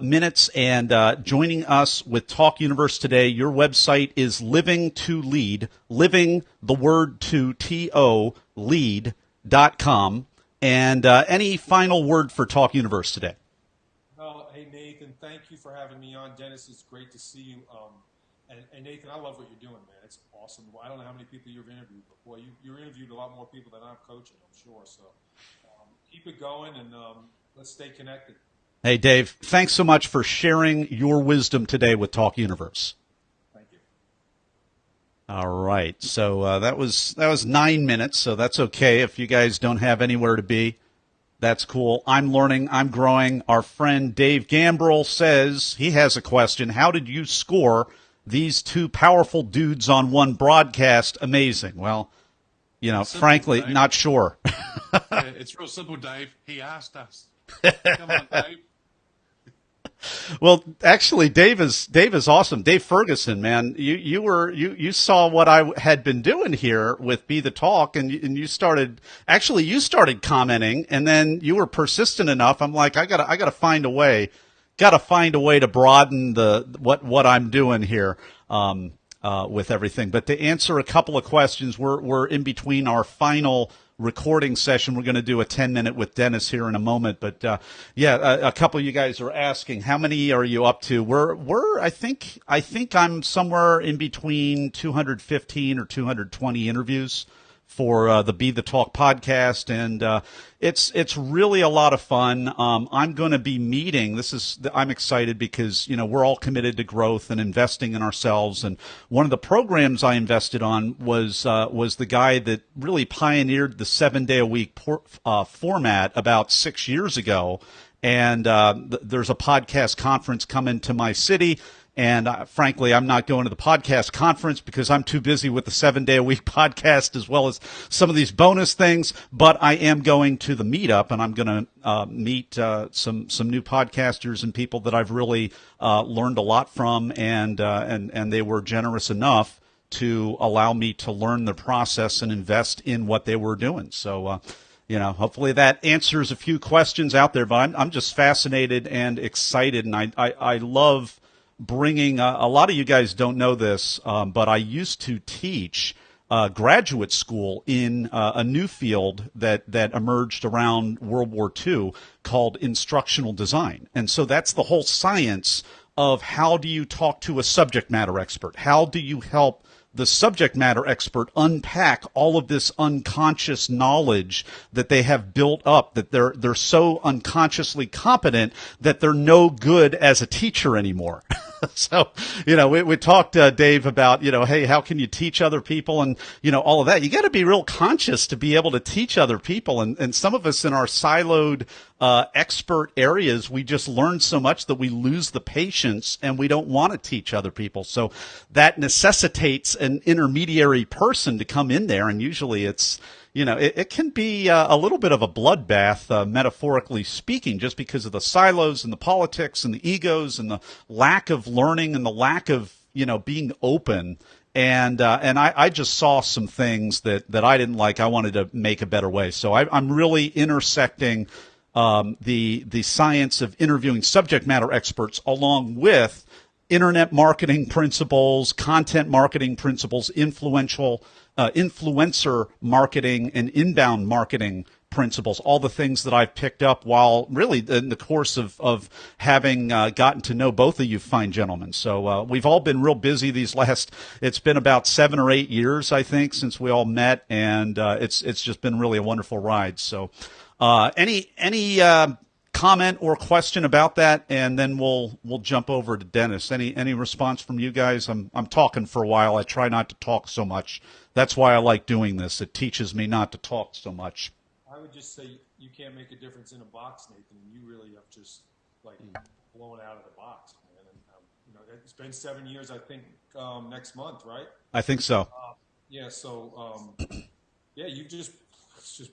minutes and joining us with Talk Universe today. Your website is Living to Lead, living the word to T-O, lead.com. And any final word for Talk Universe today? Hey, Nathan, thank you for having me on. Dennis, it's great to see you. And Nathan, I love what you're doing, man. It's awesome. I don't know how many people you've interviewed, but boy, you've interviewed a lot more people than I've coached, I'm sure. So keep it going, and let's stay connected. Hey, Dave, thanks so much for sharing your wisdom today with Talk Universe. Thank you. All right. So that was 9 minutes, so that's okay if you guys don't have anywhere to be. That's cool. I'm learning. I'm growing. Our friend Dave Gambrell says he has a question. How did you score these two powerful dudes on one broadcast? Amazing. Well, frankly, Dave. Not sure. It's real simple, Dave. He asked us. Come on, Dave. Well, actually, Dave is awesome. Dave Ferguson, man, you saw what I had been doing here with Be the Talk, and you started commenting, and then you were persistent enough. I'm like, I gotta find a way. got to find a way to broaden what I'm doing here. With everything. But to answer a couple of questions, we're in between our final recording session. We're going to do a 10-minute with Dennis here in a moment. But a couple of you guys are asking, how many are you up to? I think I'm somewhere in between 215 or 220 interviews for the Be the Talk podcast, and it's really a lot of fun. I'm going to be meeting. I'm excited because we're all committed to growth and investing in ourselves. And one of the programs I invested on was the guy that really pioneered the 7-day-a-week format about 6 years ago. And there's a podcast conference coming to my city. And frankly, I'm not going to the podcast conference because I'm too busy with the 7-day-a-week podcast as well as some of these bonus things. But I am going to the meetup, and I'm going to meet some new podcasters and people that I've really learned a lot from, and they were generous enough to allow me to learn the process and invest in what they were doing. So, hopefully that answers a few questions out there. But I'm just fascinated and excited, and I love bringing a lot of you guys don't know this, but I used to teach graduate school in a new field that emerged around World War II called instructional design. And so that's the whole science of how do you talk to a subject matter expert? How do you help the subject matter expert unpack all of this unconscious knowledge that they have built up, that they're so unconsciously competent that they're no good as a teacher anymore. So, we talked, Dave, about, hey, how can you teach other people and, all of that. You got to be real conscious to be able to teach other people. And some of us in our siloed expert areas, we just learn so much that we lose the patience and we don't want to teach other people. So that necessitates an intermediary person to come in there. And usually it's, it can be a little bit of a bloodbath, metaphorically speaking, just because of the silos and the politics and the egos and the lack of learning and the lack of, being open. And I just saw some things that I didn't like. I wanted to make a better way. So I'm really intersecting the science of interviewing subject matter experts along with internet marketing principles, content marketing principles, influencer marketing, and inbound marketing principles, all the things that I've picked up while really in the course of having gotten to know both of you fine gentlemen. So we've all been real busy it's been about 7 or 8 years, I think, since we all met, and it's just been really a wonderful ride. So any comment or question about that, and then we'll jump over to Dennis. Any response from you guys? I'm talking for a while. I try not to talk so much. That's why I like doing this. It teaches me not to talk so much. I would just say you can't make a difference in a box, Nathan. You really have just blown out of the box, man. And it's been 7 years, I think, next month, right? I think so. So you've just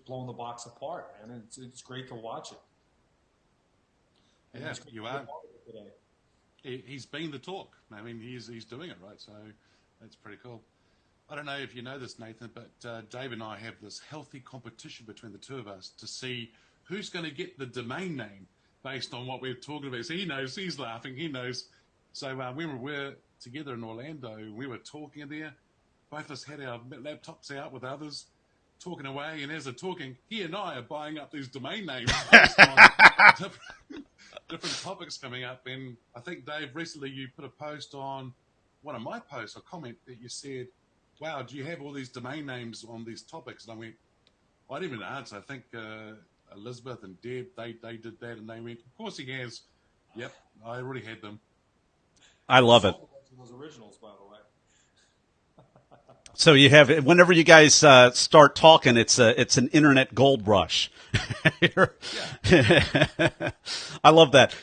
blown the box apart, man. It's great to watch it. And yeah, you are. He's been the talk. I mean, he's doing it, right? So that's pretty cool. I don't know if you know this, Nathan, but Dave and I have this healthy competition between the two of us to see who's going to get the domain name based on what we're talking about. So he knows, he's laughing, he knows. So when we were together in Orlando, we were talking there. Both of us had our laptops out with others, talking away. And as they're talking, he and I are buying up these domain names based on different topics coming up. And I think, Dave, recently you put a post on one of my posts, a comment that you said, wow, do you have all these domain names on these topics? And I went, I didn't even answer. I think Elizabeth and Deb, they did that, and they went, of course he has. Yep, I already had them. I love it. Those originals, by the way. So you have, whenever you guys start talking, it's an internet gold rush. I love that.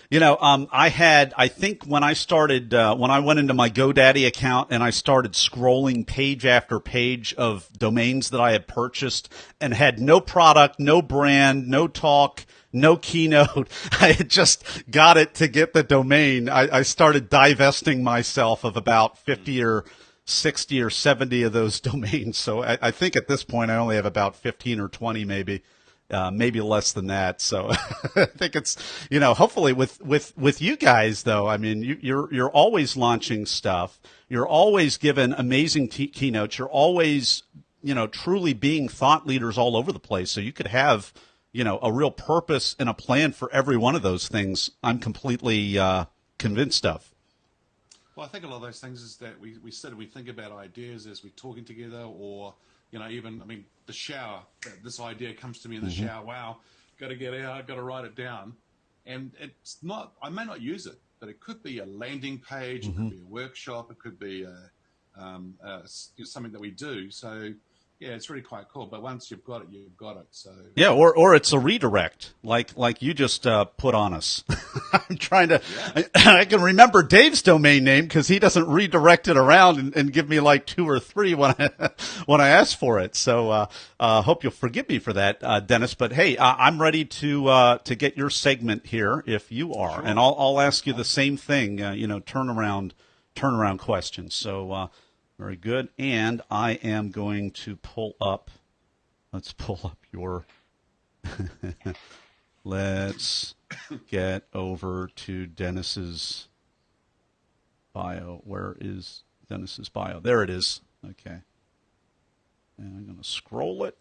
I think when I started, when I went into my GoDaddy account and I started scrolling page after page of domains that I had purchased and had no product, no brand, no talk, no keynote. I had just got it to get the domain. I started divesting myself of about 50 or 60 or 70 of those domains. So I think at this point I only have about 15 or 20 maybe. maybe less than that. So I think it's, hopefully with you guys though, I mean, you're always launching stuff. You're always given amazing keynotes. You're always, truly being thought leaders all over the place. So you could have, a real purpose and a plan for every one of those things. I'm completely convinced of. Well, I think a lot of those things is that we think about ideas as we're talking together, or even, the shower. This idea comes to me in the shower. Wow, got to get out, got to write it down, and it's not. I may not use it, but it could be a landing page. It could be a workshop. It could be something that we do. So. Yeah, it's really quite cool. But once you've got it, you've got it. So yeah, or it's a redirect, like you just put on us. I'm trying to. Yeah. I can remember Dave's domain name because he doesn't redirect it around and give me like 2 or 3 when I ask for it. So hope you'll forgive me for that, Dennis. But hey, I'm ready to get your segment here if you are, sure. And I'll ask you the same thing. Turnaround questions. So. Very good. And I am going to let's pull up your, let's get over to Dennis's bio. Where is Dennis's bio? There it is. Okay. And I'm going to scroll it.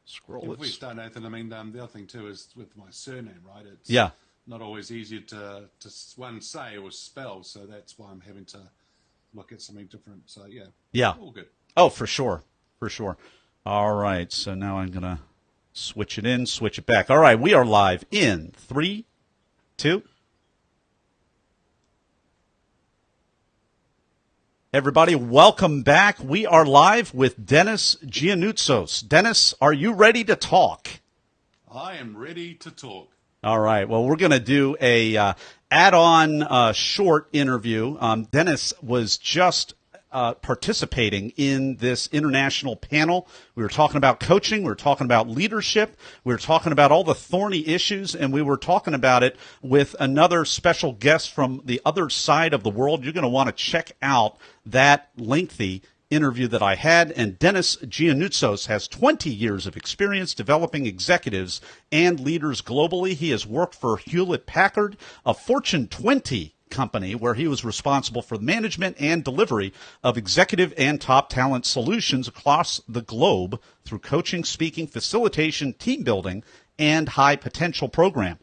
If we start, Nathan, the other thing too is with my surname, right? It's not always easy to say or spell. So that's why I'm having to look at something different. So yeah, all good. Oh, for sure. All right, so now I'm gonna switch it in, switch it back. All right, we are live in 3, 2. Everybody, welcome back. We are live with Dennis Gianoutsos. Dennis, are you ready to talk? I am ready to talk. All right. Well, we're going to do a add-on short interview. Dennis was just participating in this international panel. We were talking about coaching. We were talking about leadership. We were talking about all the thorny issues, and we were talking about it with another special guest from the other side of the world. You're going to want to check out that lengthy interview that I had, and Dennis Gianoutsos has 20 years of experience developing executives and leaders globally. He has worked for Hewlett-Packard, a Fortune 20 company where he was responsible for the management and delivery of executive and top talent solutions across the globe through coaching, speaking, facilitation, team building, and high potential program.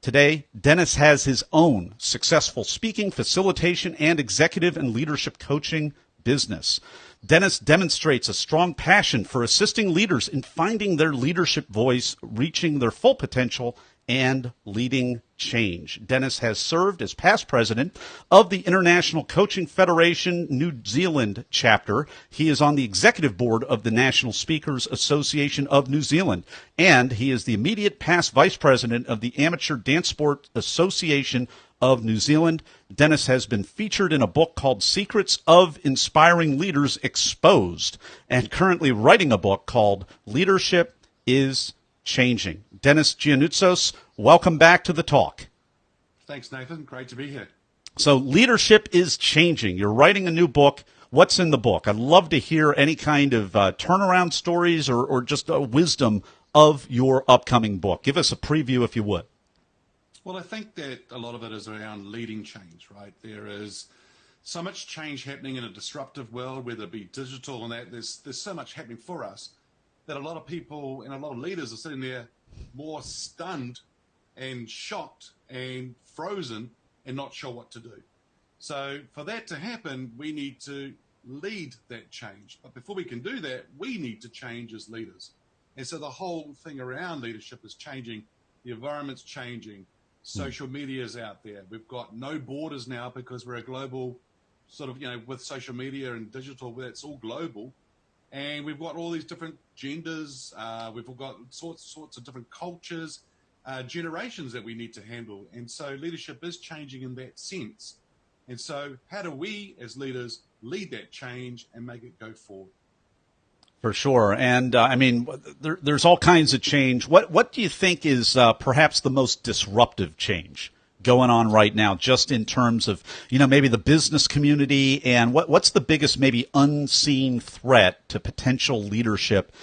Today, Dennis has his own successful speaking, facilitation, and executive and leadership coaching business. Dennis demonstrates a strong passion for assisting leaders in finding their leadership voice, reaching their full potential, and leading change. Dennis has served as past president of the International Coaching Federation New Zealand chapter. He is on the executive board of the National Speakers Association of New Zealand, and he is the immediate past vice president of the Amateur Dance Sport Association of New Zealand. Dennis has been featured in a book called Secrets of Inspiring Leaders Exposed, and currently writing a book called Leadership is Changing. Dennis Gianoutsos, welcome back to the talk. Thanks, Nathan. Great to be here. So Leadership is Changing. You're writing a new book. What's in the book? I'd love to hear any kind of turnaround stories or just wisdom of your upcoming book. Give us a preview if you would. Well, I think that a lot of it is around leading change, right? There is so much change happening in a disruptive world, whether it be digital and that. There's so much happening for us that a lot of people and a lot of leaders are sitting there more stunned and shocked and frozen and not sure what to do. So for that to happen, we need to lead that change. But before we can do that, we need to change as leaders. And so the whole thing around leadership is changing. The environment's changing. Social media is out there. We've got no borders now because we're a global sort of, with social media and digital, it's all global. And we've got all these different genders. We've got sorts of different cultures, generations that we need to handle. And so leadership is changing in that sense. And so how do we as leaders lead that change and make it go forward? For sure. And there's all kinds of change. What do you think is perhaps the most disruptive change going on right now, just in terms of, maybe the business community, and what's the biggest maybe unseen threat to potential leadership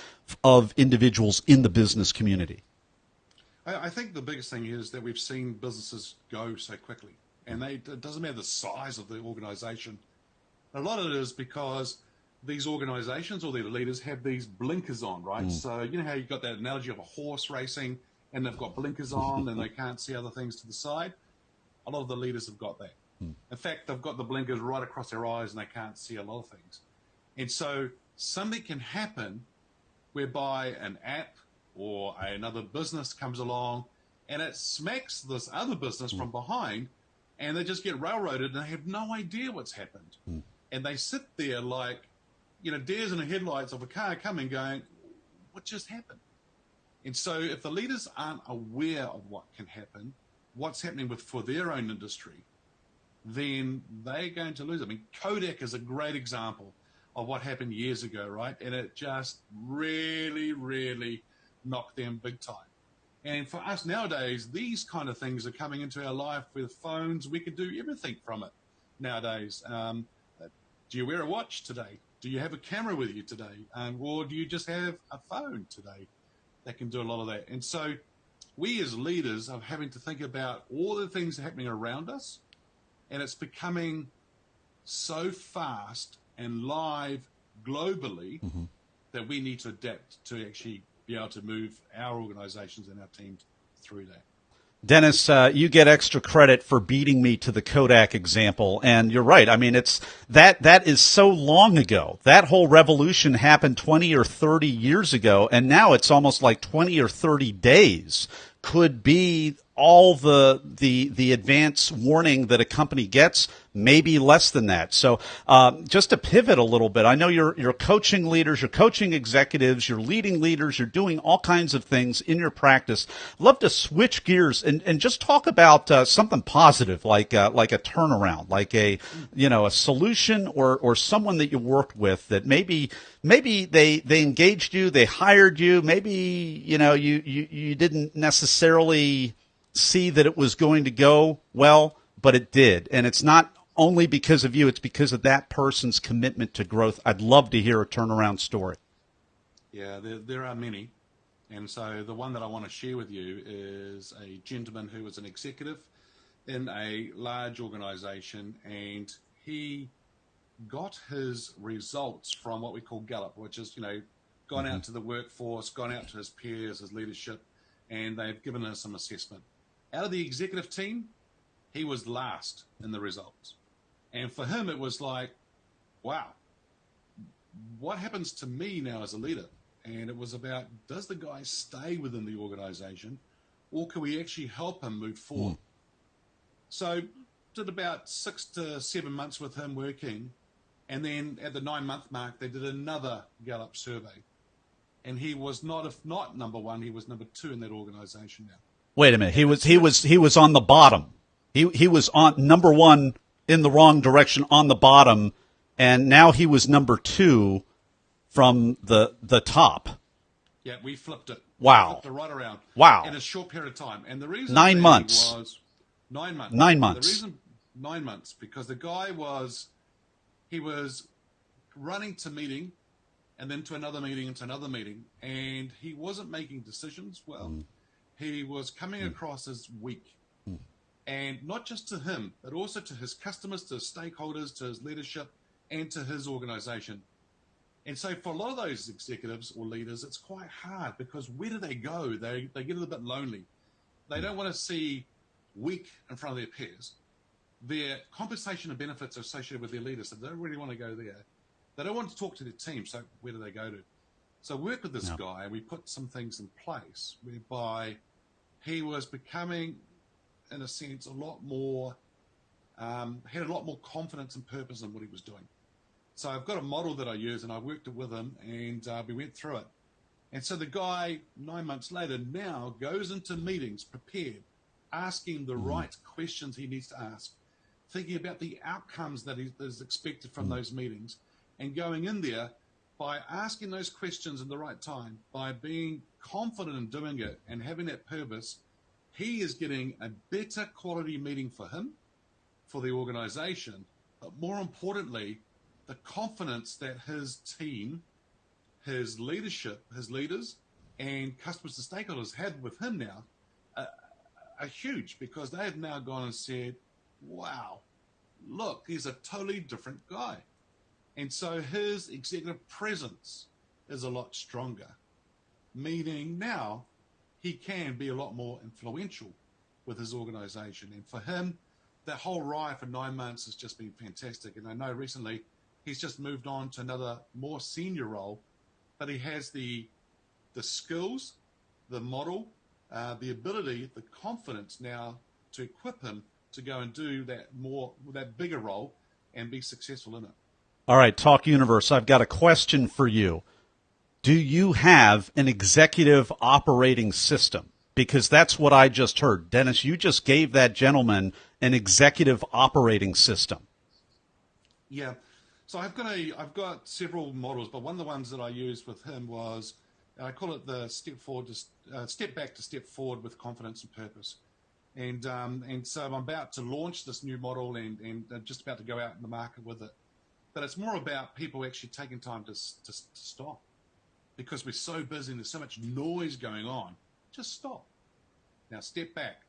of individuals in the business community? I think the biggest thing is that we've seen businesses go so quickly, and it doesn't matter the size of the organization. A lot of it is because these organizations or their leaders have these blinkers on, right? So you know how you've got that analogy of a horse racing and they've got blinkers on and they can't see other things to the side? A lot of the leaders have got that. In fact, they've got the blinkers right across their eyes and they can't see a lot of things. And so something can happen whereby an app or another business comes along and it smacks this other business from behind, and they just get railroaded and they have no idea what's happened. And they sit there like, you know, deers in the headlights of a car coming going, what just happened? And so if the leaders aren't aware of what can happen, what's happening for their own industry, then they're going to lose. I mean, Kodak is a great example of what happened years ago, right? And it just really, really knocked them big time. And for us nowadays, these kind of things are coming into our life with phones. We can do everything from it nowadays. Do you wear a watch today? Do you have a camera with you today? Or do you just have a phone today that can do a lot of that? And so we as leaders are having to think about all the things happening around us, and it's becoming so fast and live globally that we need to adapt to actually be able to move our organizations and our teams through that. Dennis, you get extra credit for beating me to the Kodak example, and you're right. I mean, it's that is so long ago. That whole revolution happened 20 or 30 years ago, and now it's almost like 20 or 30 days could be all the advance warning that a company gets, maybe less than that. So just to pivot a little bit, I know you're coaching leaders, you're coaching executives, you're leading leaders, you're doing all kinds of things in your practice. I'd love to switch gears and just talk about something positive, like a turnaround, like a solution or someone that you worked with that maybe they engaged you, they hired you, maybe you didn't necessarily see that it was going to go well, but it did. And it's not only because of you, it's because of that person's commitment to growth. I'd love to hear a turnaround story. Yeah, there are many. And so the one that I want to share with you is a gentleman who was an executive in a large organization, and he got his results from what we call Gallup, which is, gone out to the workforce, gone out to his peers, his leadership, and they've given us some assessment. Out of the executive team, he was last in the results. And for him, it was like, wow, what happens to me now as a leader? And it was about, does the guy stay within the organization, or can we actually help him move forward? So did about 6 to 7 months with him working. And then at the 9-month mark, they did another Gallup survey. And he was if not number one, he was number 2 in that organization now. Wait a minute. He was on the bottom. He was on number 1 in the wrong direction on the bottom, and now he was number 2 from the top. Yeah, we flipped it. Wow. We flipped it right around. Wow. In a short period of time. And the reason 9 months. was 9 months. 9 months. The reason 9 months, because the guy was running to meeting and then to another meeting and to another meeting, and he wasn't making decisions well. He was coming across as weak. And not just to him, but also to his customers, to his stakeholders, to his leadership, and to his organization. And so for a lot of those executives or leaders, it's quite hard, because where do they go? They get a little bit lonely. They don't want to see weak in front of their peers. Their compensation and benefits are associated with their leaders, so they don't really want to go there. They don't want to talk to their team, so where do they go to? So I worked with this guy, and we put some things in place whereby he was becoming, in a sense, a lot more, had a lot more confidence and purpose in what he was doing. So I've got a model that I use, and I worked it with him, and we went through it. And so the guy, 9 months later, now goes into meetings prepared, asking the right questions he needs to ask, thinking about the outcomes that is expected from those meetings, and going in there by asking those questions in the right time, by being confident in doing it and having that purpose. He is getting a better quality meeting for him, for the organization, but more importantly, the confidence that his team, his leadership, his leaders, and customers and stakeholders have with him now are huge, because they have now gone and said, wow, look, he's a totally different guy. And so his executive presence is a lot stronger, meaning now he can be a lot more influential with his organization. And for him, that whole ride for 9 months has just been fantastic. And I know recently he's just moved on to another more senior role, but he has the skills, the model, the ability, the confidence now to equip him to go and do that bigger role and be successful in it. All right, Talk Universe, I've got a question for you. Do you have an executive operating system? Because that's what I just heard. Dennis, you just gave that gentleman an executive operating system. Yeah. So I've got several models, but one of the ones that I used with him was, I call it the step back to step forward with confidence and purpose. And so I'm about to launch this new model and just about to go out in the market with it. But it's more about people actually taking time to stop, because we're so busy and there's so much noise going on. Just stop. Now step back.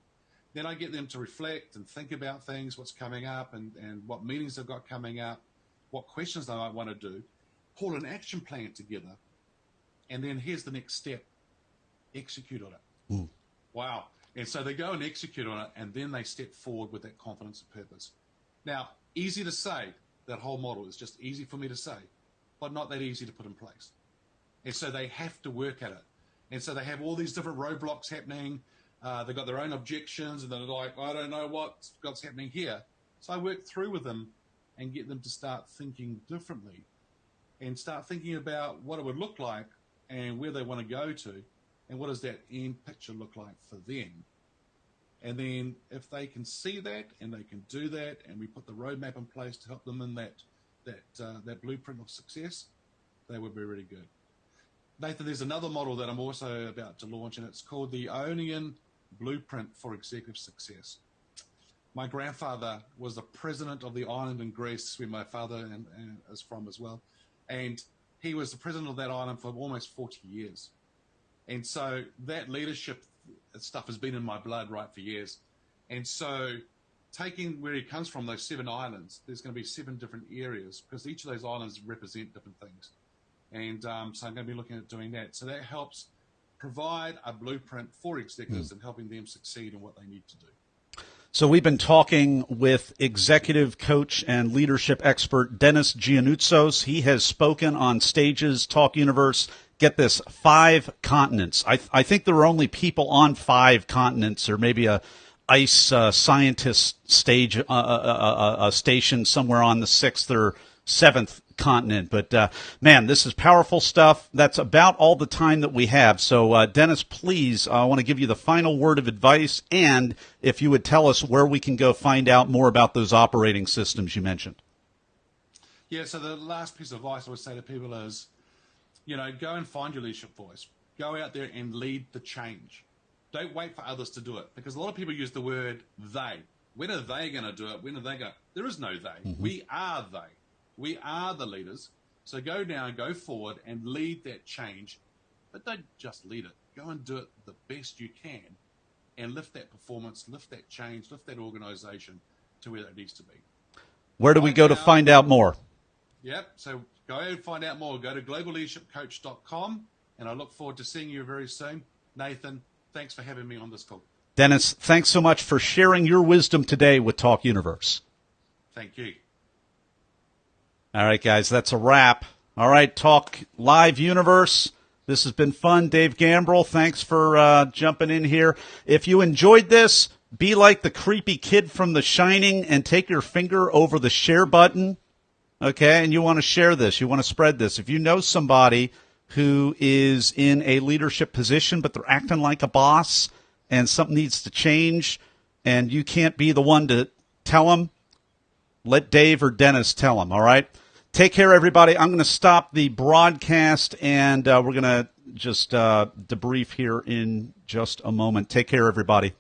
Then I get them to reflect and think about things, what's coming up and what meetings they've got coming up, what questions they might want to do, pull an action plan together, and then here's the next step: execute on it. Mm. Wow. And so they go and execute on it, and then they step forward with that confidence and purpose. Now, easy to say, that whole model is just easy for me to say, but not that easy to put in place. And so they have to work at it. And so they have all these different roadblocks happening. They've got their own objections, and they're like, I don't know what's happening here. So I work through with them and get them to start thinking differently and start thinking about what it would look like and where they want to go to, and what does that end picture look like for them. And then if they can see that and they can do that, and we put the roadmap in place to help them in that blueprint of success, they would be really good. Nathan, there's another model that I'm also about to launch, and it's called the Ionian Blueprint for Executive Success. My grandfather was the president of the island in Greece, where my father is from as well. And he was the president of that island for almost 40 years. And so that leadership stuff has been in my blood, right, for years. And so taking where he comes from, those 7 islands, there's going to be 7 different areas, because each of those islands represent different things. And so I'm going to be looking at doing that. So that helps provide a blueprint for executives and helping them succeed in what they need to do. So we've been talking with executive coach and leadership expert Dennis Gianoutsos. He has spoken on stages, Talk Universe. Get this, 5 continents. I think there are only people on 5 continents, or maybe a ice scientist stage a station somewhere on the 6th or 7th continent. But man, this is powerful stuff. That's about all the time that we have. So Dennis, please, I want to give you the final word of advice, and if you would tell us where we can go find out more about those operating systems you mentioned. Yeah, so the last piece of advice I would say to people is, go and find your leadership voice. Go out there and lead the change. Don't wait for others to do it, because a lot of people use the word they. When are they going to do it? When are they going to? There is no they. Mm-hmm. We are they. We are the leaders. So go now, go forward and lead that change. But don't just lead it. Go and do it the best you can and lift that performance, lift that change, lift that organization to where it needs to be. Where do we go to find out more? Yep. So go and find out more. Go to globalleadershipcoach.com, and I look forward to seeing you very soon. Nathan, thanks for having me on this call. Dennis, thanks so much for sharing your wisdom today with Talk Universe. Thank you. All right, guys, that's a wrap. All right, Talk Live Universe. This has been fun. Dave Gambrell, thanks for jumping in here. If you enjoyed this, be like the creepy kid from The Shining and take your finger over the share button. Okay, and you want to share this. You want to spread this. If you know somebody who is in a leadership position, but they're acting like a boss and something needs to change, and you can't be the one to tell them, let Dave or Dennis tell them, all right? Take care, everybody. I'm going to stop the broadcast, and we're going to just debrief here in just a moment. Take care, everybody.